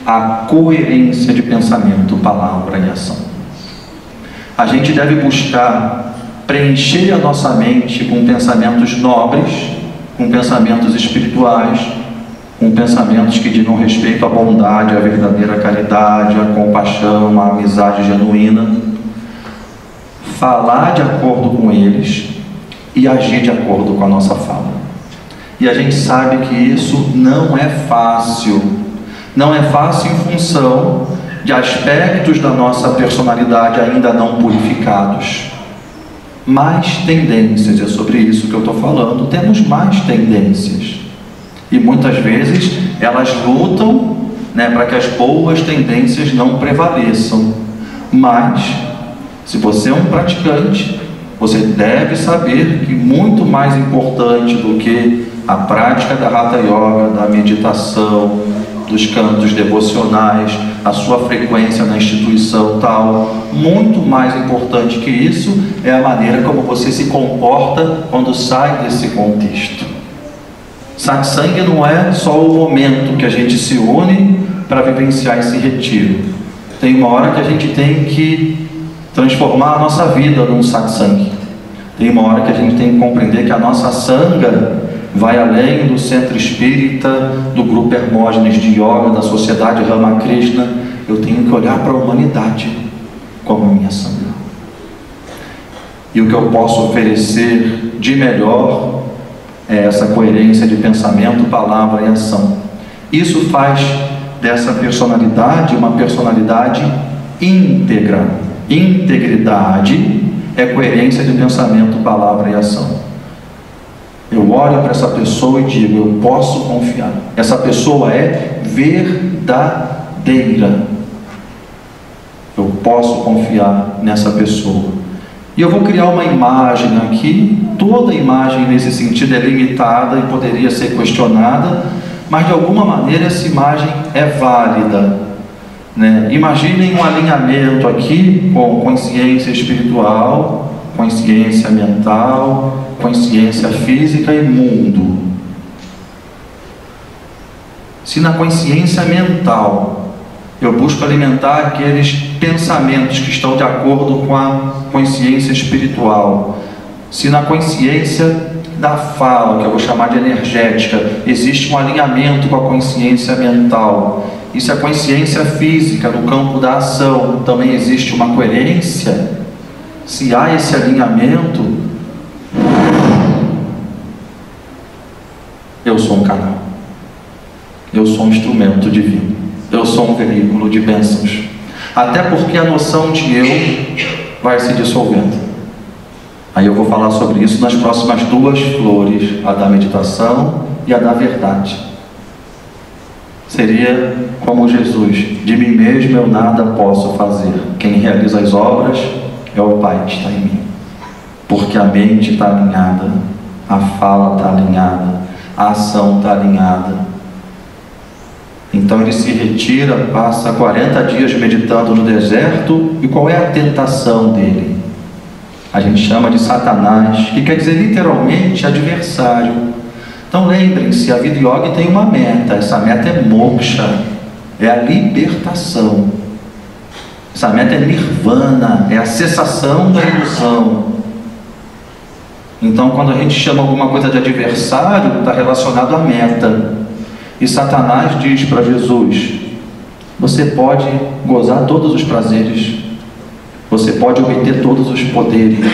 a coerência de pensamento, palavra e ação. A gente deve buscar preencher a nossa mente com pensamentos nobres, com pensamentos espirituais, com pensamentos que digam respeito à bondade, à verdadeira caridade, à compaixão, à amizade genuína. Falar de acordo com eles e agir de acordo com a nossa fala. E a gente sabe que isso não é fácil. Não é fácil em função de aspectos da nossa personalidade ainda não purificados. Mais tendências, é sobre isso que eu estou falando. Temos mais tendências. E muitas vezes elas lutam para que as boas tendências não prevaleçam. Mas, se você é um praticante, você deve saber que muito mais importante do que a prática da Hatha Yoga, da meditação, dos cantos devocionais, a sua frequência na instituição tal, muito mais importante que isso é a maneira como você se comporta quando sai desse contexto. Satsang não é só o momento que a gente se une para vivenciar esse retiro. Tem uma hora que a gente tem que transformar a nossa vida num satsang. Tem uma hora que a gente tem que compreender que a nossa sanga vai além do centro espírita, do grupo Hermógenes de Yoga, da sociedade Ramakrishna. Eu tenho que olhar para a humanidade como a minha sanga. E o que eu posso oferecer de melhor é essa coerência de pensamento, palavra e ação. Isso faz dessa personalidade uma personalidade íntegra. Integridade é coerência de pensamento, palavra e ação. Eu olho para essa pessoa e digo: eu posso confiar. Essa pessoa é verdadeira. Eu posso confiar nessa pessoa. E eu vou criar uma imagem aqui. Toda imagem nesse sentido é limitada e poderia ser questionada, mas de alguma maneira essa imagem é válida, né? Imaginem um alinhamento aqui com consciência espiritual, consciência mental, consciência física e mundo. Se na consciência mental eu busco alimentar aqueles pensamentos que estão de acordo com a consciência espiritual, se na consciência da fala, que eu vou chamar de energética, existe um alinhamento com a consciência mental, e se a consciência física, no campo da ação, também existe uma coerência, se há esse alinhamento, eu sou um canal, eu sou um instrumento divino, eu sou um veículo de bênçãos, até porque a noção de eu vai se dissolvendo. Aí eu vou falar sobre isso nas próximas duas flores, a da meditação e a da verdade. Seria como Jesus: de mim mesmo eu nada posso fazer, quem realiza as obras é o Pai que está em mim, porque a mente está alinhada, a fala está alinhada, a ação está alinhada. Então ele se retira, passa 40 dias meditando no deserto, e qual é a tentação dele? A gente chama de Satanás, que quer dizer literalmente adversário. Então lembrem-se, a vida yoga tem uma meta, essa meta é moksha, é a libertação. Essa meta é nirvana, é a cessação da ilusão. Então quando a gente chama alguma coisa de adversário, está relacionado à meta. E Satanás diz para Jesus: você pode gozar todos os prazeres, você pode obter todos os poderes,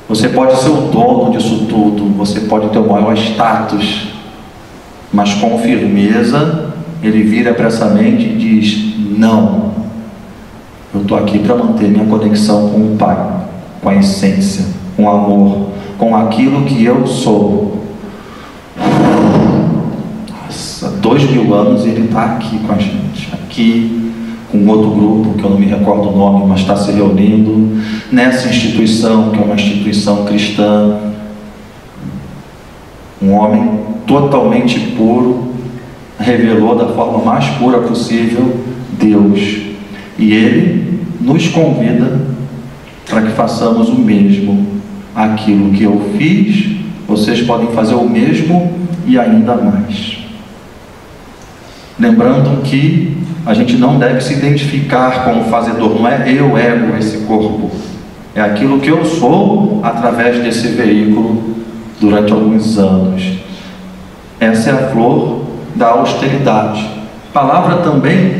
você pode ser o dono disso tudo, você pode ter o maior status, mas com firmeza ele vira para essa mente e diz: não, eu estou aqui para manter minha conexão com o Pai, com a essência, com o amor, com aquilo que eu sou. Nossa, 2000 anos ele está aqui com a gente, aqui com outro grupo, que eu não me recordo o nome, mas está se reunindo nessa instituição, que é uma instituição cristã. Um homem totalmente puro, revelou da forma mais pura possível Deus, e ele nos convida para que façamos o mesmo. Aquilo que eu fiz, vocês podem fazer o mesmo e ainda mais. Lembrando que a gente não deve se identificar como fazedor, não é eu, ego, esse corpo, é aquilo que eu sou através desse veículo durante alguns anos. Essa é a flor da austeridade. A palavra também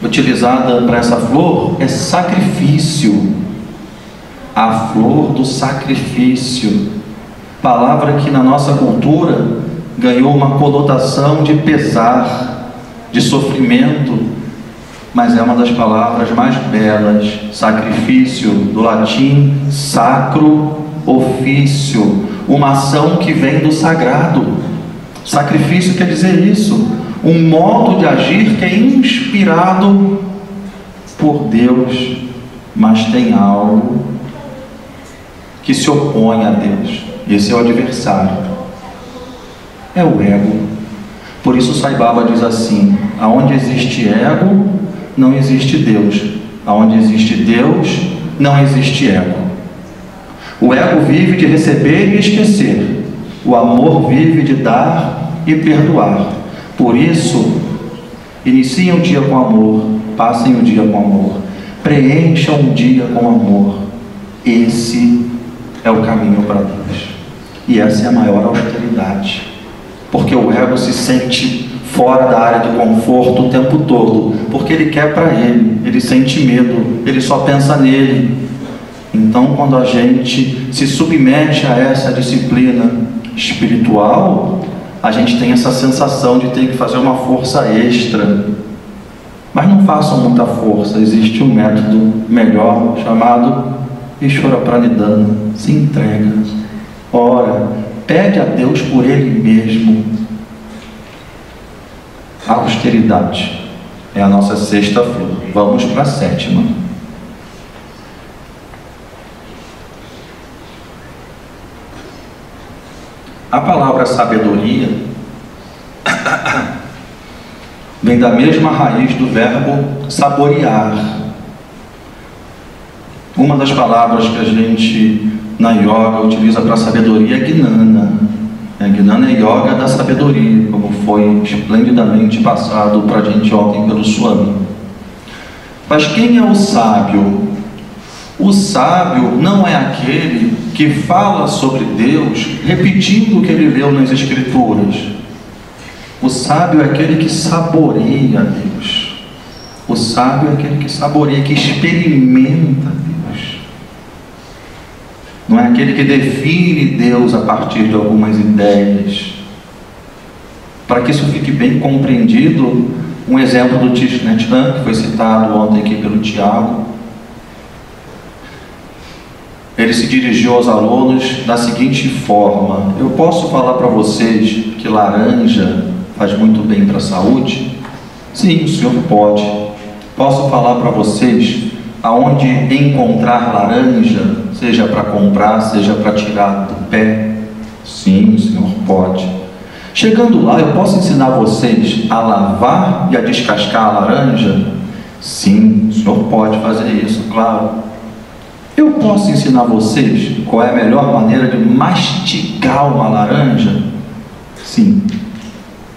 utilizada para essa flor é sacrifício, a flor do sacrifício, palavra que na nossa cultura ganhou uma conotação de pesar, de sofrimento, mas é uma das palavras mais belas. Sacrifício, do latim sacro ofício, uma ação que vem do sagrado. Sacrifício quer dizer isso, um modo de agir que é inspirado por Deus, mas tem algo que se opõe a Deus. Esse é o adversário, é o ego. Por isso Sai Baba diz assim: aonde existe ego, não existe Deus. Aonde existe Deus, não existe ego. O ego vive de receber e esquecer. O amor vive de dar e perdoar. Por isso, iniciem o dia com amor, passem o dia com amor, preencham o dia com amor. Esse é o caminho para Deus. E essa é a maior austeridade. Porque o ego se sente fora da área de conforto o tempo todo, porque ele quer para ele, ele sente medo, ele só pensa nele. Então, quando a gente se submete a essa disciplina espiritual, a gente tem essa sensação de ter que fazer uma força extra. Mas não façam muita força, existe um método melhor chamado Ishvara Pranidhana. Se entrega, ora, pede a Deus por Ele mesmo. A austeridade é a nossa sexta flor. Vamos para a sétima. A palavra palavra sabedoria vem da mesma raiz do verbo saborear. Uma das palavras que a gente na yoga utiliza para sabedoria é gnana. Gnana é yoga da sabedoria, como foi esplendidamente passado para a gente ontem pelo Swami. Mas quem é o sábio? O sábio não é aquele que fala sobre Deus repetindo o que ele leu nas Escrituras. O sábio é aquele que saboreia Deus. O sábio é aquele que saboreia, que experimenta Deus. Não é aquele que define Deus a partir de algumas ideias. Para que isso fique bem compreendido, um exemplo do Thich Nhat Hanh, que foi citado ontem aqui pelo Tiago. Ele se dirigiu aos alunos da seguinte forma: eu posso falar para vocês que laranja faz muito bem para a saúde? Sim, o senhor pode. Posso falar para vocês aonde encontrar laranja, seja para comprar, seja para tirar do pé? Sim, o senhor pode. Chegando lá, eu posso ensinar vocês a lavar e a descascar a laranja? Sim, o senhor pode fazer isso, claro. Eu posso ensinar vocês qual é a melhor maneira de mastigar uma laranja? Sim.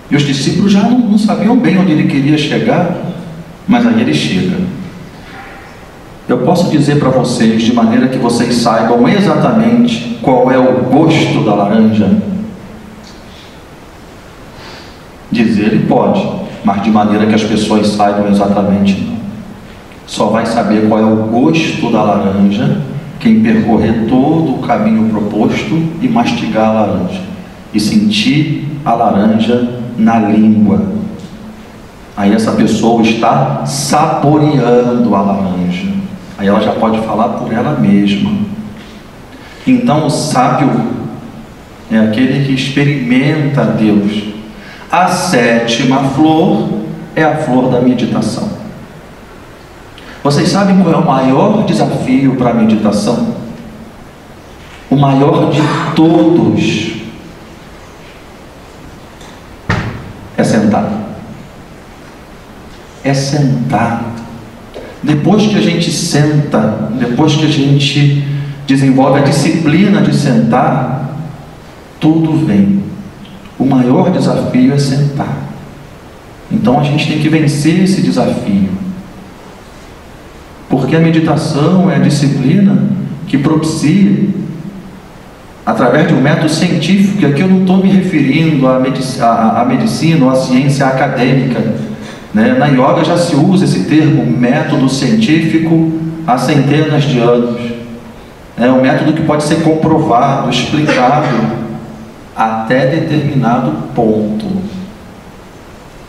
E os discípulos já não sabiam bem onde ele queria chegar, mas aí ele chega. Eu posso dizer para vocês, de maneira que vocês saibam exatamente qual é o gosto da laranja? Dizer ele pode, mas de maneira que as pessoas saibam exatamente não. Só vai saber qual é o gosto da laranja quem percorrer todo o caminho proposto e mastigar a laranja e sentir a laranja na língua. Aí essa pessoa está saboreando a laranja. Aí ela já pode falar por ela mesma. Então o sábio é aquele que experimenta Deus. A sétima flor é a flor da meditação. Vocês sabem qual é o maior desafio para a meditação? O maior de todos é sentar. É sentar. Depois que a gente senta, depois que a gente desenvolve a disciplina de sentar, tudo vem. O maior desafio é sentar. Então a gente tem que vencer esse desafio. Porque a meditação é a disciplina que propicia, através de um método científico, e aqui eu não estou me referindo à medicina ou à ciência acadêmica, né? Na yoga já se usa esse termo, método científico, há centenas de anos. É um método que pode ser comprovado, explicado, até determinado ponto,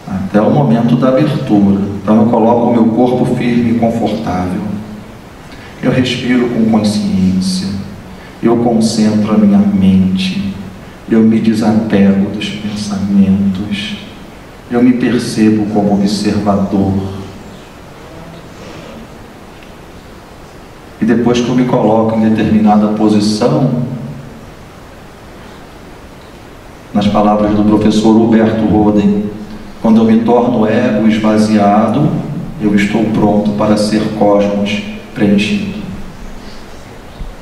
até o momento da abertura. Então eu coloco o meu corpo firme e confortável, eu respiro com consciência, eu concentro a minha mente, eu me desapego dos pensamentos, eu me percebo como observador. E depois que eu me coloco em determinada posição, nas palavras do professor Huberto Roden, quando eu me torno ego esvaziado, eu estou pronto para ser cosmos preenchido.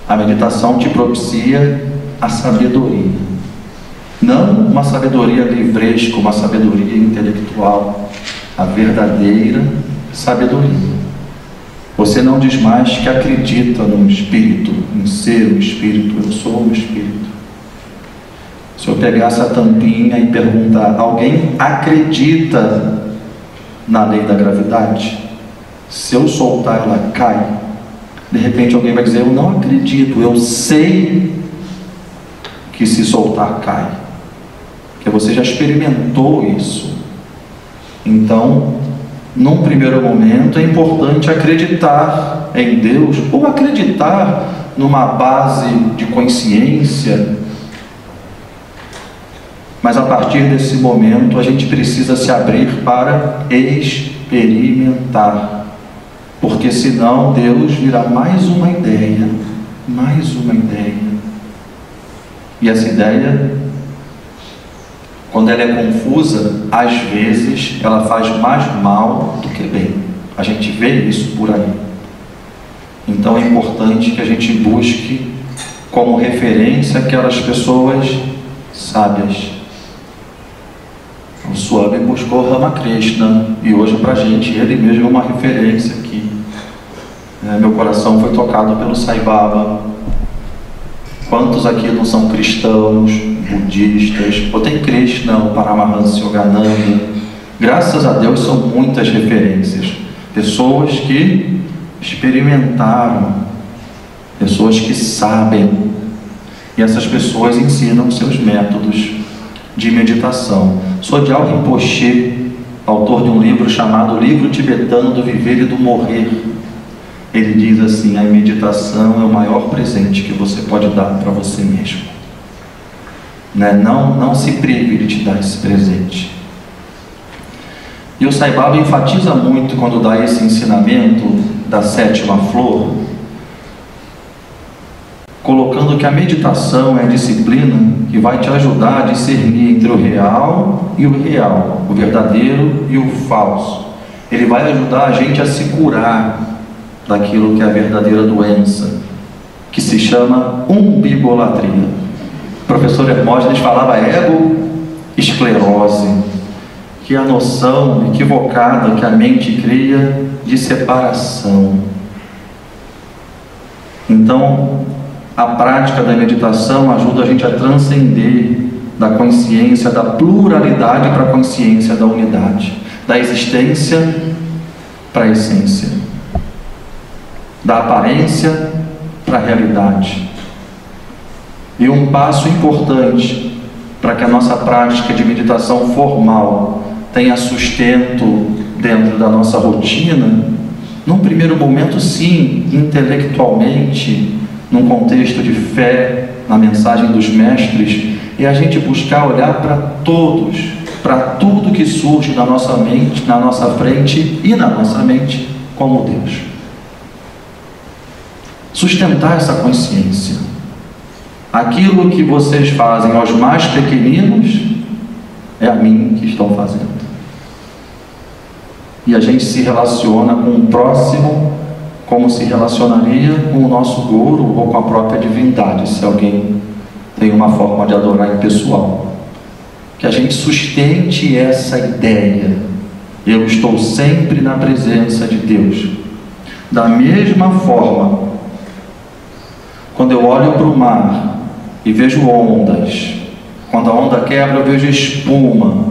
A meditação te propicia a sabedoria. Não uma sabedoria livresca, uma sabedoria intelectual. A verdadeira sabedoria. Você não diz mais que acredita no Espírito, em ser o Espírito. Eu sou o Espírito. Se eu pegar essa tampinha e perguntar, alguém acredita na lei da gravidade? Se eu soltar, ela cai. De repente alguém vai dizer, eu não acredito, eu sei que se soltar, cai. Porque você já experimentou isso. Então, num primeiro momento, é importante acreditar em Deus, ou acreditar numa base de consciência. Mas a partir desse momento, a gente precisa se abrir para experimentar. Porque senão Deus virá mais uma ideia, mais uma ideia. E essa ideia quando ela é confusa, às vezes ela faz mais mal do que bem. A gente vê isso por aí. Então é importante que a gente busque como referência aquelas pessoas sábias. O Swami buscou Ramakrishna e hoje para a gente ele mesmo é uma referência aqui. Meu coração foi tocado pelo Sai Baba. Quantos aqui não são cristãos, budistas, ou tem Krishna, o Paramahansa Yogananda? Graças a Deus são muitas referências. Pessoas que experimentaram, pessoas que sabem, e essas pessoas ensinam seus métodos de meditação. Sogyal Rinpoche, autor de um livro chamado Livro Tibetano do Viver e do Morrer, ele diz assim: a meditação é o maior presente que você pode dar para você mesmo. Não se prive de te dar esse presente. E o Sai Baba enfatiza muito quando dá esse ensinamento da sétima flor, colocando que a meditação é a disciplina que vai te ajudar a discernir entre o real e o irreal, o verdadeiro e o falso. Ele vai ajudar a gente a se curar daquilo que é a verdadeira doença, que se chama umbigolatria. O professor Hermógenes falava ego-esclerose, que é a noção equivocada que a mente cria de separação. Então, a prática da meditação ajuda a gente a transcender da consciência da pluralidade para a consciência da unidade, da existência para a essência, da aparência para a realidade. E um passo importante para que a nossa prática de meditação formal tenha sustento dentro da nossa rotina, num primeiro momento sim, intelectualmente, num contexto de fé, na mensagem dos mestres, é a gente buscar olhar para todos, para tudo que surge na nossa mente, na nossa frente e na nossa mente como Deus. Sustentar essa consciência. Aquilo que vocês fazem aos mais pequeninos é a mim que estão fazendo. E a gente se relaciona com o próximo como se relacionaria com o nosso guru ou com a própria divindade, se alguém tem uma forma de adorar impessoal. Que a gente sustente essa ideia: eu estou sempre na presença de Deus. Da mesma forma, quando eu olho para o mar e vejo ondas, quando a onda quebra eu vejo espuma,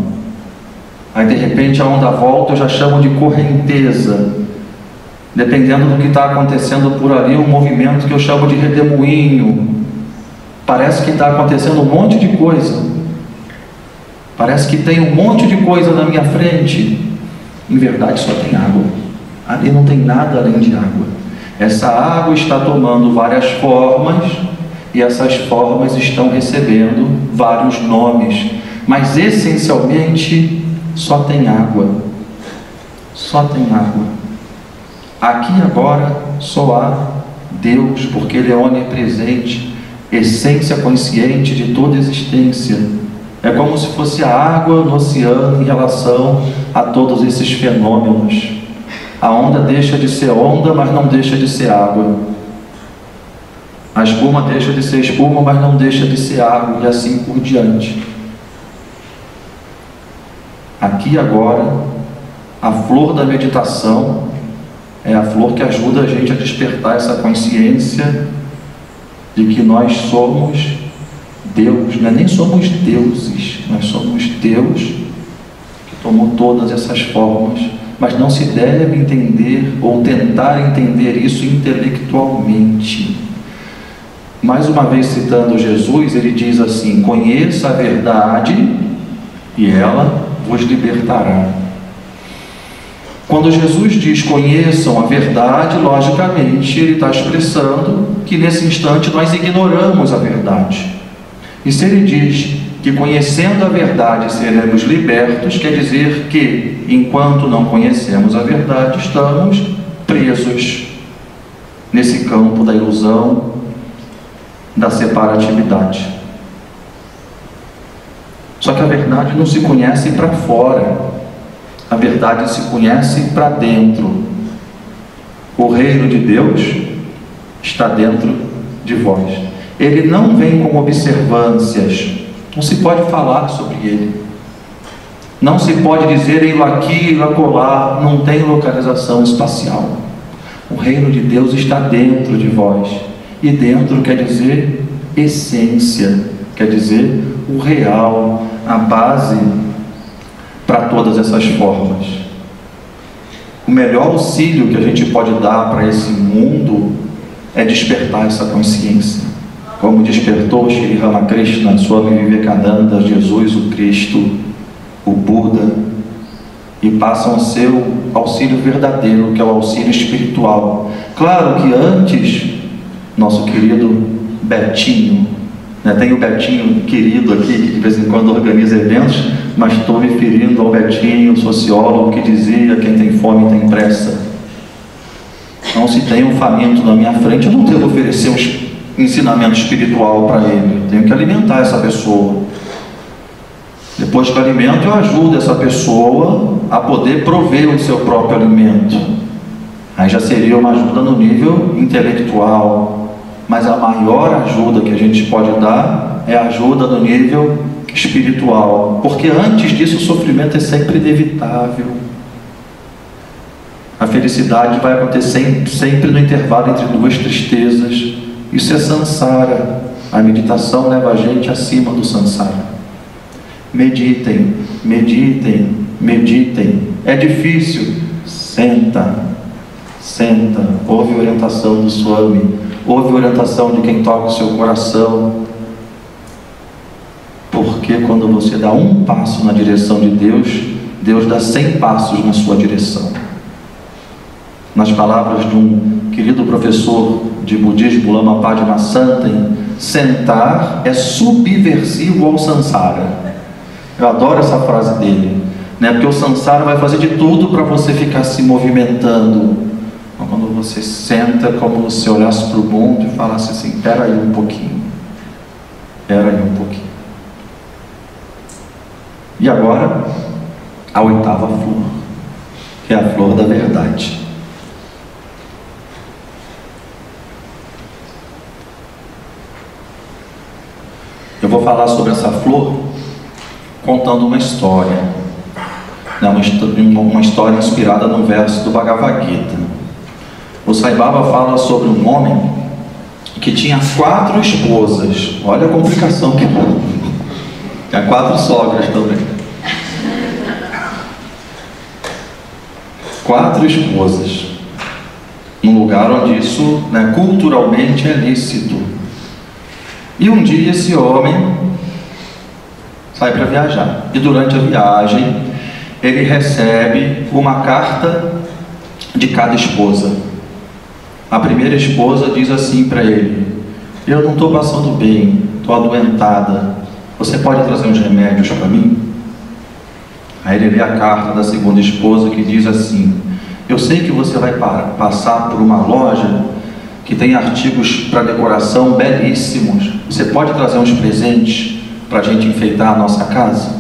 aí de repente a onda volta, eu já chamo de correnteza. Dependendo do que está acontecendo por ali, um movimento que eu chamo de redemoinho. Parece que está acontecendo um monte de coisa. Parece que tem um monte de coisa na minha frente. Em verdade só tem água. Ali não tem nada além de água. Essa água está tomando várias formas, e essas formas estão recebendo vários nomes. Mas essencialmente só tem água. Só tem água. Aqui agora só há Deus, porque Ele é onipresente, essência consciente de toda existência. É como se fosse a água no oceano em relação a todos esses fenômenos. A onda deixa de ser onda, mas não deixa de ser água. A espuma deixa de ser espuma, mas não deixa de ser água, e assim por diante. Aqui agora, a flor da meditação é a flor que ajuda a gente a despertar essa consciência de que nós somos Deus, nem somos deuses, nós somos Deus que tomou todas essas formas, mas não se deve entender ou tentar entender isso intelectualmente. Mais uma vez citando Jesus, ele diz assim: conheça a verdade e ela vos libertará. Quando Jesus diz conheçam a verdade, logicamente ele está expressando que nesse instante nós ignoramos a verdade. E se ele diz que conhecendo a verdade seremos libertos, quer dizer que enquanto não conhecemos a verdade, estamos presos nesse campo da ilusão, da separatividade. Só que a verdade não se conhece para fora, a verdade se conhece para dentro. O reino de Deus está dentro de vós. Ele não vem com observâncias, não se pode falar sobre ele, não se pode dizer ele aqui, ele acolá, não tem localização espacial. O reino de Deus está dentro de vós, e dentro quer dizer essência, quer dizer o real, a base para todas essas formas. O melhor auxílio que a gente pode dar para esse mundo é despertar essa consciência, como despertou Shri Ramakrishna, Swami Vivekananda, Jesus, o Cristo, o Buda, e passam a ser o auxílio verdadeiro, que é o auxílio espiritual. Claro que antes, nosso querido Betinho, tem o Betinho querido aqui, que de vez em quando organiza eventos, mas estou me referindo ao Betinho, sociólogo, que dizia: quem tem fome tem pressa. Então, se tem um faminto na minha frente, eu não devo oferecer um ensinamento espiritual para ele, eu tenho que alimentar essa pessoa. Depois que eu alimento, eu ajudo essa pessoa a poder prover o seu próprio alimento. Aí já seria uma ajuda no nível intelectual, mas a maior ajuda que a gente pode dar é a ajuda no nível espiritual, porque antes disso o sofrimento é sempre inevitável. A felicidade vai acontecer sempre no intervalo entre duas tristezas. Isso é samsara. A meditação leva a gente acima do samsara. Meditem, meditem, meditem. É difícil? Senta, senta. Ouve a orientação do Swami, ouve a orientação de quem toca o seu coração. Porque quando você dá um passo na direção de Deus, Deus dá 100 passos na sua direção. Nas palavras de um querido professor de budismo, Lama Padmasambhava, sentar é subversivo ao samsara. Eu adoro essa frase dele, porque o samsara vai fazer de tudo para você ficar se movimentando. Mas quando você senta, é como se olhasse para o mundo e falasse assim: espera aí um pouquinho, espera aí um pouquinho. E agora, a 8ª flor, que é a flor da verdade. Eu vou falar sobre essa flor contando uma história, uma história inspirada num verso do Bhagavad Gita. O Sai Baba fala sobre um homem que tinha 4 esposas. Olha a complicação que é. Tinha 4 sogras também. 4 esposas. Num lugar onde isso, culturalmente é lícito. E um dia esse homem sai para viajar. E durante a viagem, ele recebe uma carta de cada esposa. A primeira esposa diz assim para ele: eu não estou passando bem, estou adoentada. Você pode trazer uns remédios para mim? Aí ele lê a carta da segunda esposa, que diz assim: eu sei que você vai passar por uma loja que tem artigos para decoração belíssimos. Você pode trazer uns presentes para a gente enfeitar a nossa casa?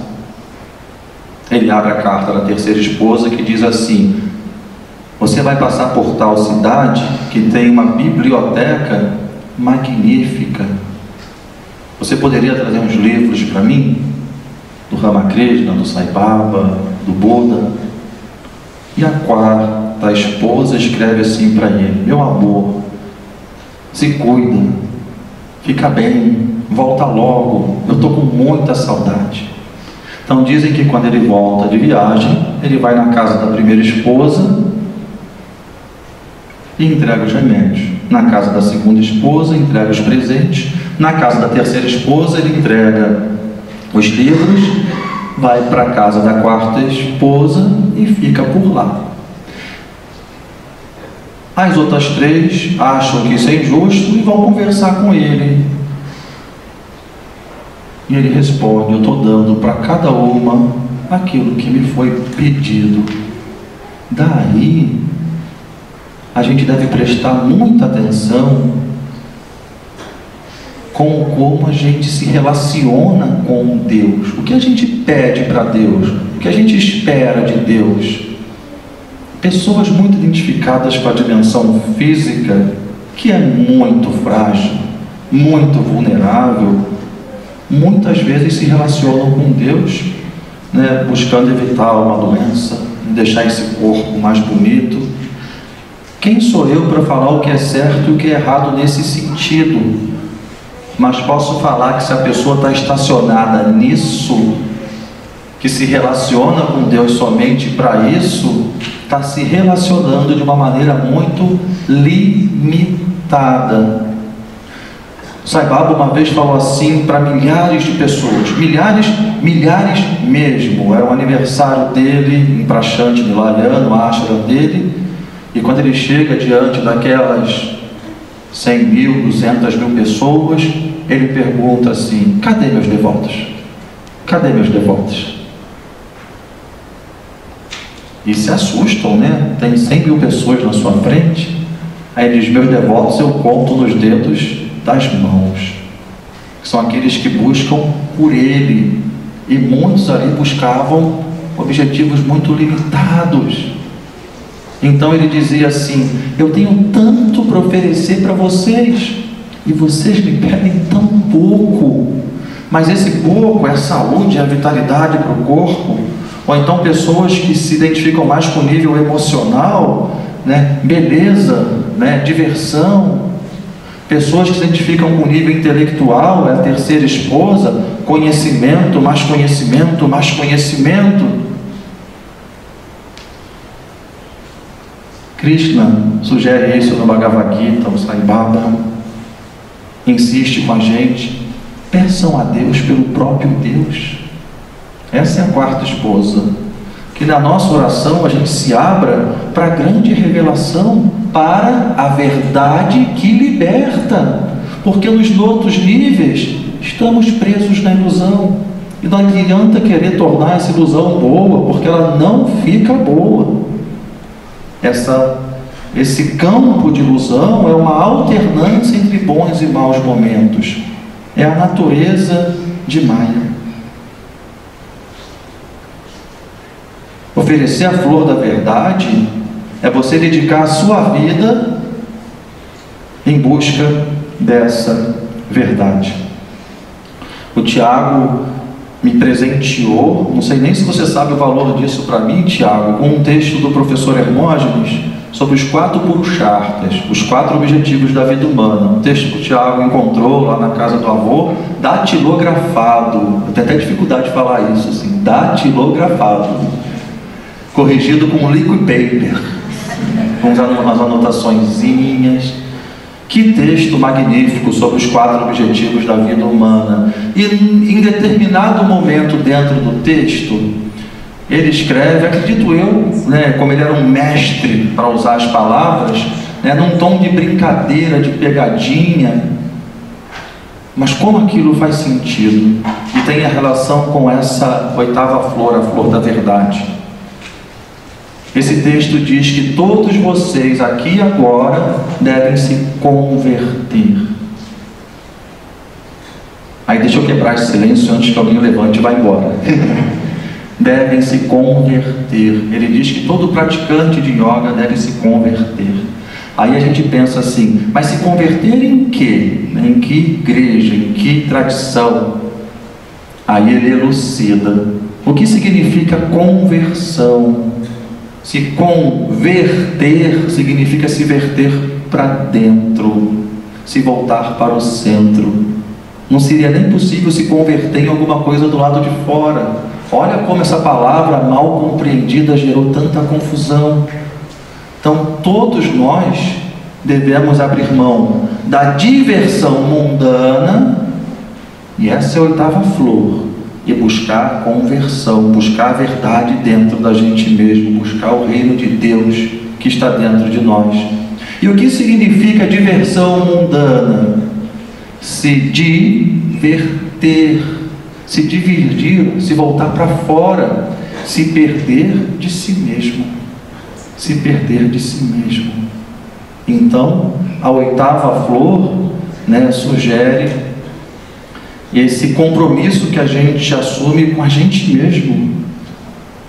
Ele abre a carta da terceira esposa, que diz assim: você vai passar por tal cidade que tem uma biblioteca magnífica. Você poderia trazer uns livros para mim? Do Ramakrishna, do Sai Baba, do Buda? E a 4ª esposa escreve assim para ele: meu amor, se cuida, fica bem, volta logo, eu estou com muita saudade. Então dizem que quando ele volta de viagem, ele vai na casa da primeira esposa e entrega os remédios. Na casa da segunda esposa, entrega os presentes. Na casa da terceira esposa, ele entrega os livros. Vai para a casa da 4ª esposa e fica por lá. As outras 3 acham que isso é injusto e vão conversar com ele. E ele responde: eu estou dando para cada uma aquilo que me foi pedido. Daí, a gente deve prestar muita atenção com como a gente se relaciona com Deus. O que a gente pede para Deus? O que a gente espera de Deus? Pessoas muito identificadas com a dimensão física, que é muito frágil, muito vulnerável, muitas vezes se relacionam com Deus, buscando evitar uma doença, deixar esse corpo mais bonito. Quem sou eu para falar o que é certo e o que é errado nesse sentido? Mas posso falar que se a pessoa está estacionada nisso, que se relaciona com Deus somente para isso, está se relacionando de uma maneira muito limitada. Sai Baba uma vez falou assim para milhares de pessoas, milhares mesmo. Era o aniversário dele, em Prashant Nilayana, o ashram dele, e quando ele chega diante daquelas 100 mil, 200 mil pessoas, ele pergunta assim: cadê meus devotos? Cadê meus devotos? E se assustam, Tem 100 mil pessoas na sua frente. Aí ele diz: meus devotos eu conto nos dedos das mãos, que são aqueles que buscam por ele, e muitos ali buscavam objetivos muito limitados. Então ele dizia assim: eu tenho tanto para oferecer para vocês, e vocês me pedem tão pouco. Mas esse pouco é a saúde, é a vitalidade para o corpo. Ou então pessoas que se identificam mais com o nível emocional, beleza, diversão. Pessoas que se identificam com o nível intelectual, é a terceira esposa, conhecimento, mais conhecimento, mais conhecimento. Krishna sugere isso no Bhagavad Gita, o Sai Baba insiste com a gente: peçam a Deus pelo próprio Deus. Essa é a quarta esposa. Que na nossa oração a gente se abra para a grande revelação, para a verdade que liberta. Porque nos outros níveis estamos presos na ilusão. E não adianta querer tornar essa ilusão boa, porque ela não fica boa. Esse campo de ilusão é uma alternância entre bons e maus momentos. É a natureza de Maya. Oferecer a flor da verdade é você dedicar a sua vida em busca dessa verdade. O Tiago me presenteou, não sei nem se você sabe o valor disso para mim, Tiago, com um texto do professor Hermógenes sobre os 4 Purusharthas, os 4 objetivos da vida humana. Um texto que o Tiago encontrou lá na casa do avô, datilografado. Eu tenho até dificuldade de falar isso, assim, datilografado. Corrigido com liquid paper, com umas anotaçõezinhas. Que texto magnífico sobre os 4 objetivos da vida humana. E em determinado momento dentro do texto, ele escreve, acredito eu, como ele era um mestre para usar as palavras, num tom de brincadeira, de pegadinha, mas como aquilo faz sentido e tem a relação com essa 8ª flor, a flor da verdade. Esse texto diz que todos vocês aqui e agora devem se converter. Aí deixa eu quebrar esse silêncio antes que alguém levante e vá embora. Devem se converter. Ele diz que todo praticante de yoga deve se converter. Aí a gente pensa assim: mas se converter em quê? Em que igreja? Em que tradição? Aí ele elucida. O que significa conversão? Se converter significa se verter para dentro, se voltar para o centro. Não seria nem possível se converter em alguma coisa do lado de fora. Olha como essa palavra mal compreendida gerou tanta confusão. Então todos nós devemos abrir mão da diversão mundana, e essa é a 8ª flor, e buscar a conversão, buscar a verdade dentro da gente mesmo, buscar o reino de Deus que está dentro de nós. E o que significa diversão mundana? Se diverter, se dividir, se voltar para fora, se perder de si mesmo, se perder de si mesmo. Então, a 8ª flor, sugere E esse compromisso que a gente assume com a gente mesmo,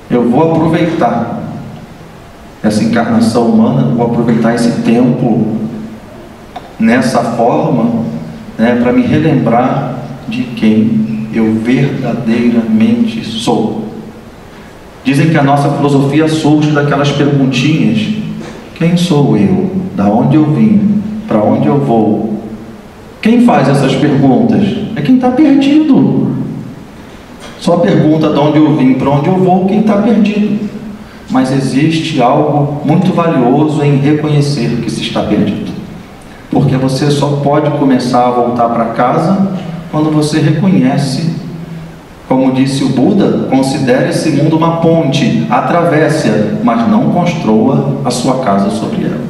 eu vou aproveitar essa encarnação humana, vou aproveitar esse tempo nessa forma, para me relembrar de quem eu verdadeiramente sou. Dizem que a nossa filosofia surge daquelas perguntinhas: quem sou eu? Da onde eu vim? Para onde eu vou? Quem faz essas perguntas? É quem está perdido. Só pergunta de onde eu vim, para onde eu vou, quem está perdido. Mas existe algo muito valioso em reconhecer que se está perdido. Porque você só pode começar a voltar para casa quando você reconhece, como disse o Buda, considere esse mundo uma ponte, atravesse-a, mas não construa a sua casa sobre ela.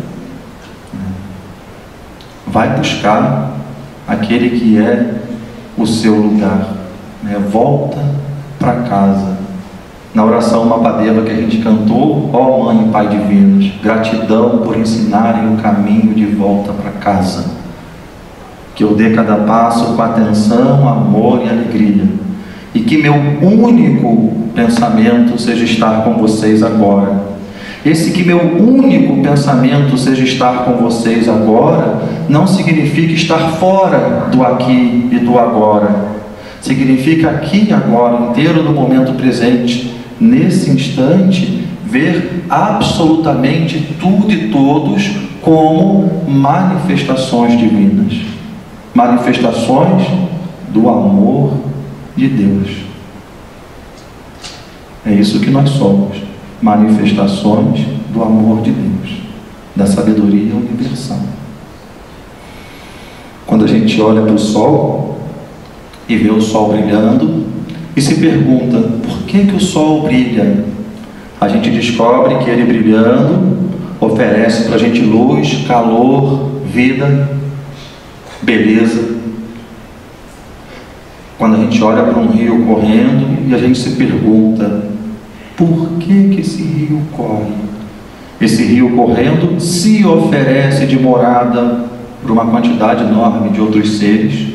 Vai buscar aquele que é o seu lugar, volta para casa. Na oração Mapadeva que a gente cantou: ó Mãe e Pai divinos, gratidão por ensinarem o caminho de volta para casa. Que eu dê cada passo com atenção, amor e alegria. E que meu único pensamento seja estar com vocês agora. Esse que meu único pensamento seja estar com vocês agora, não significa estar fora do aqui e do agora. Significa aqui e agora, inteiro no momento presente, nesse instante, ver absolutamente tudo e todos como manifestações divinas. Manifestações do amor de Deus. É isso que nós somos. Manifestações do amor de Deus, da sabedoria universal. Quando a gente olha para o sol e vê o sol brilhando e se pergunta: por que o sol brilha? A gente descobre que ele brilhando oferece para a gente luz, calor, vida, beleza. Quando a gente olha para um rio correndo e a gente se pergunta: por que esse rio corre? Esse rio correndo se oferece de morada para uma quantidade enorme de outros seres.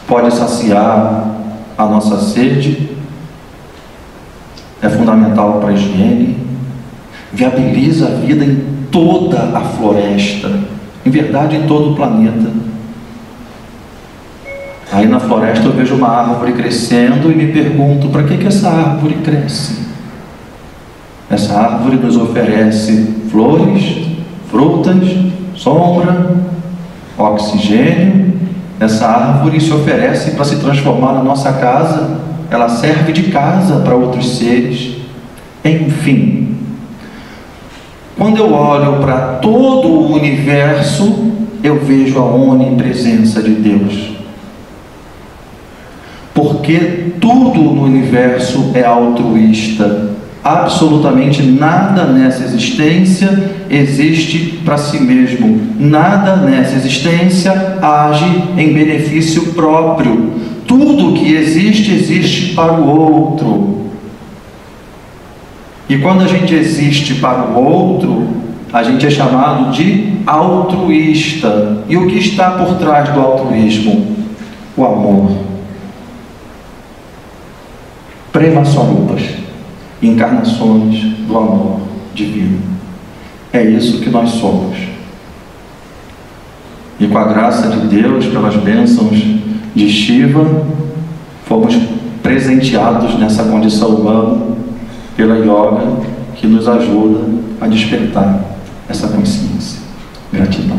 Pode saciar a nossa sede, é fundamental para a higiene, viabiliza a vida em toda a floresta, em verdade em todo o planeta. Aí na floresta eu vejo uma árvore crescendo e me pergunto: para que essa árvore cresce? Essa árvore nos oferece flores, frutas, sombra, oxigênio. Essa árvore se oferece para se transformar na nossa casa. Ela serve de casa para outros seres. Enfim, quando eu olho para todo o universo, eu vejo a onipresença de Deus. Porque tudo no universo é altruísta. Absolutamente nada nessa existência existe para si mesmo. Nada nessa existência age em benefício próprio. Tudo que existe, existe para o outro. E quando a gente existe para o outro, a gente é chamado de altruísta. E o que está por trás do altruísmo? O amor. Prema-swarupas, encarnações do amor divino. É isso que nós somos. E com a graça de Deus, pelas bênçãos de Shiva, fomos presenteados nessa condição humana pela yoga, que nos ajuda a despertar essa consciência. Gratidão.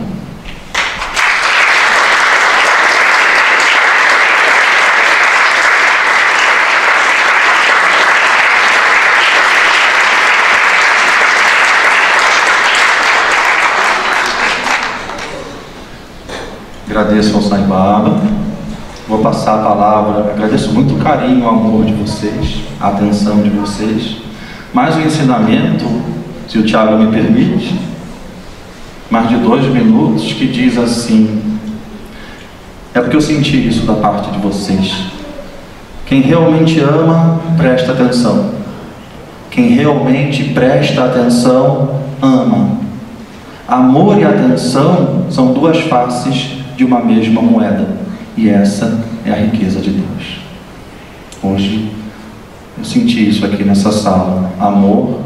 Agradeço ao Sai Baba. Vou passar a palavra. Agradeço muito o carinho, o amor de vocês, a atenção de vocês. Mais um ensinamento, se o Thiago me permite, mais de 2 minutos, que diz assim: é porque eu senti isso da parte de vocês. Quem realmente ama, presta atenção. Quem realmente presta atenção, ama. Amor e atenção são 2 faces de uma mesma moeda. E essa é a riqueza de Deus. Hoje eu senti isso aqui nessa sala: amor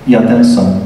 e atenção.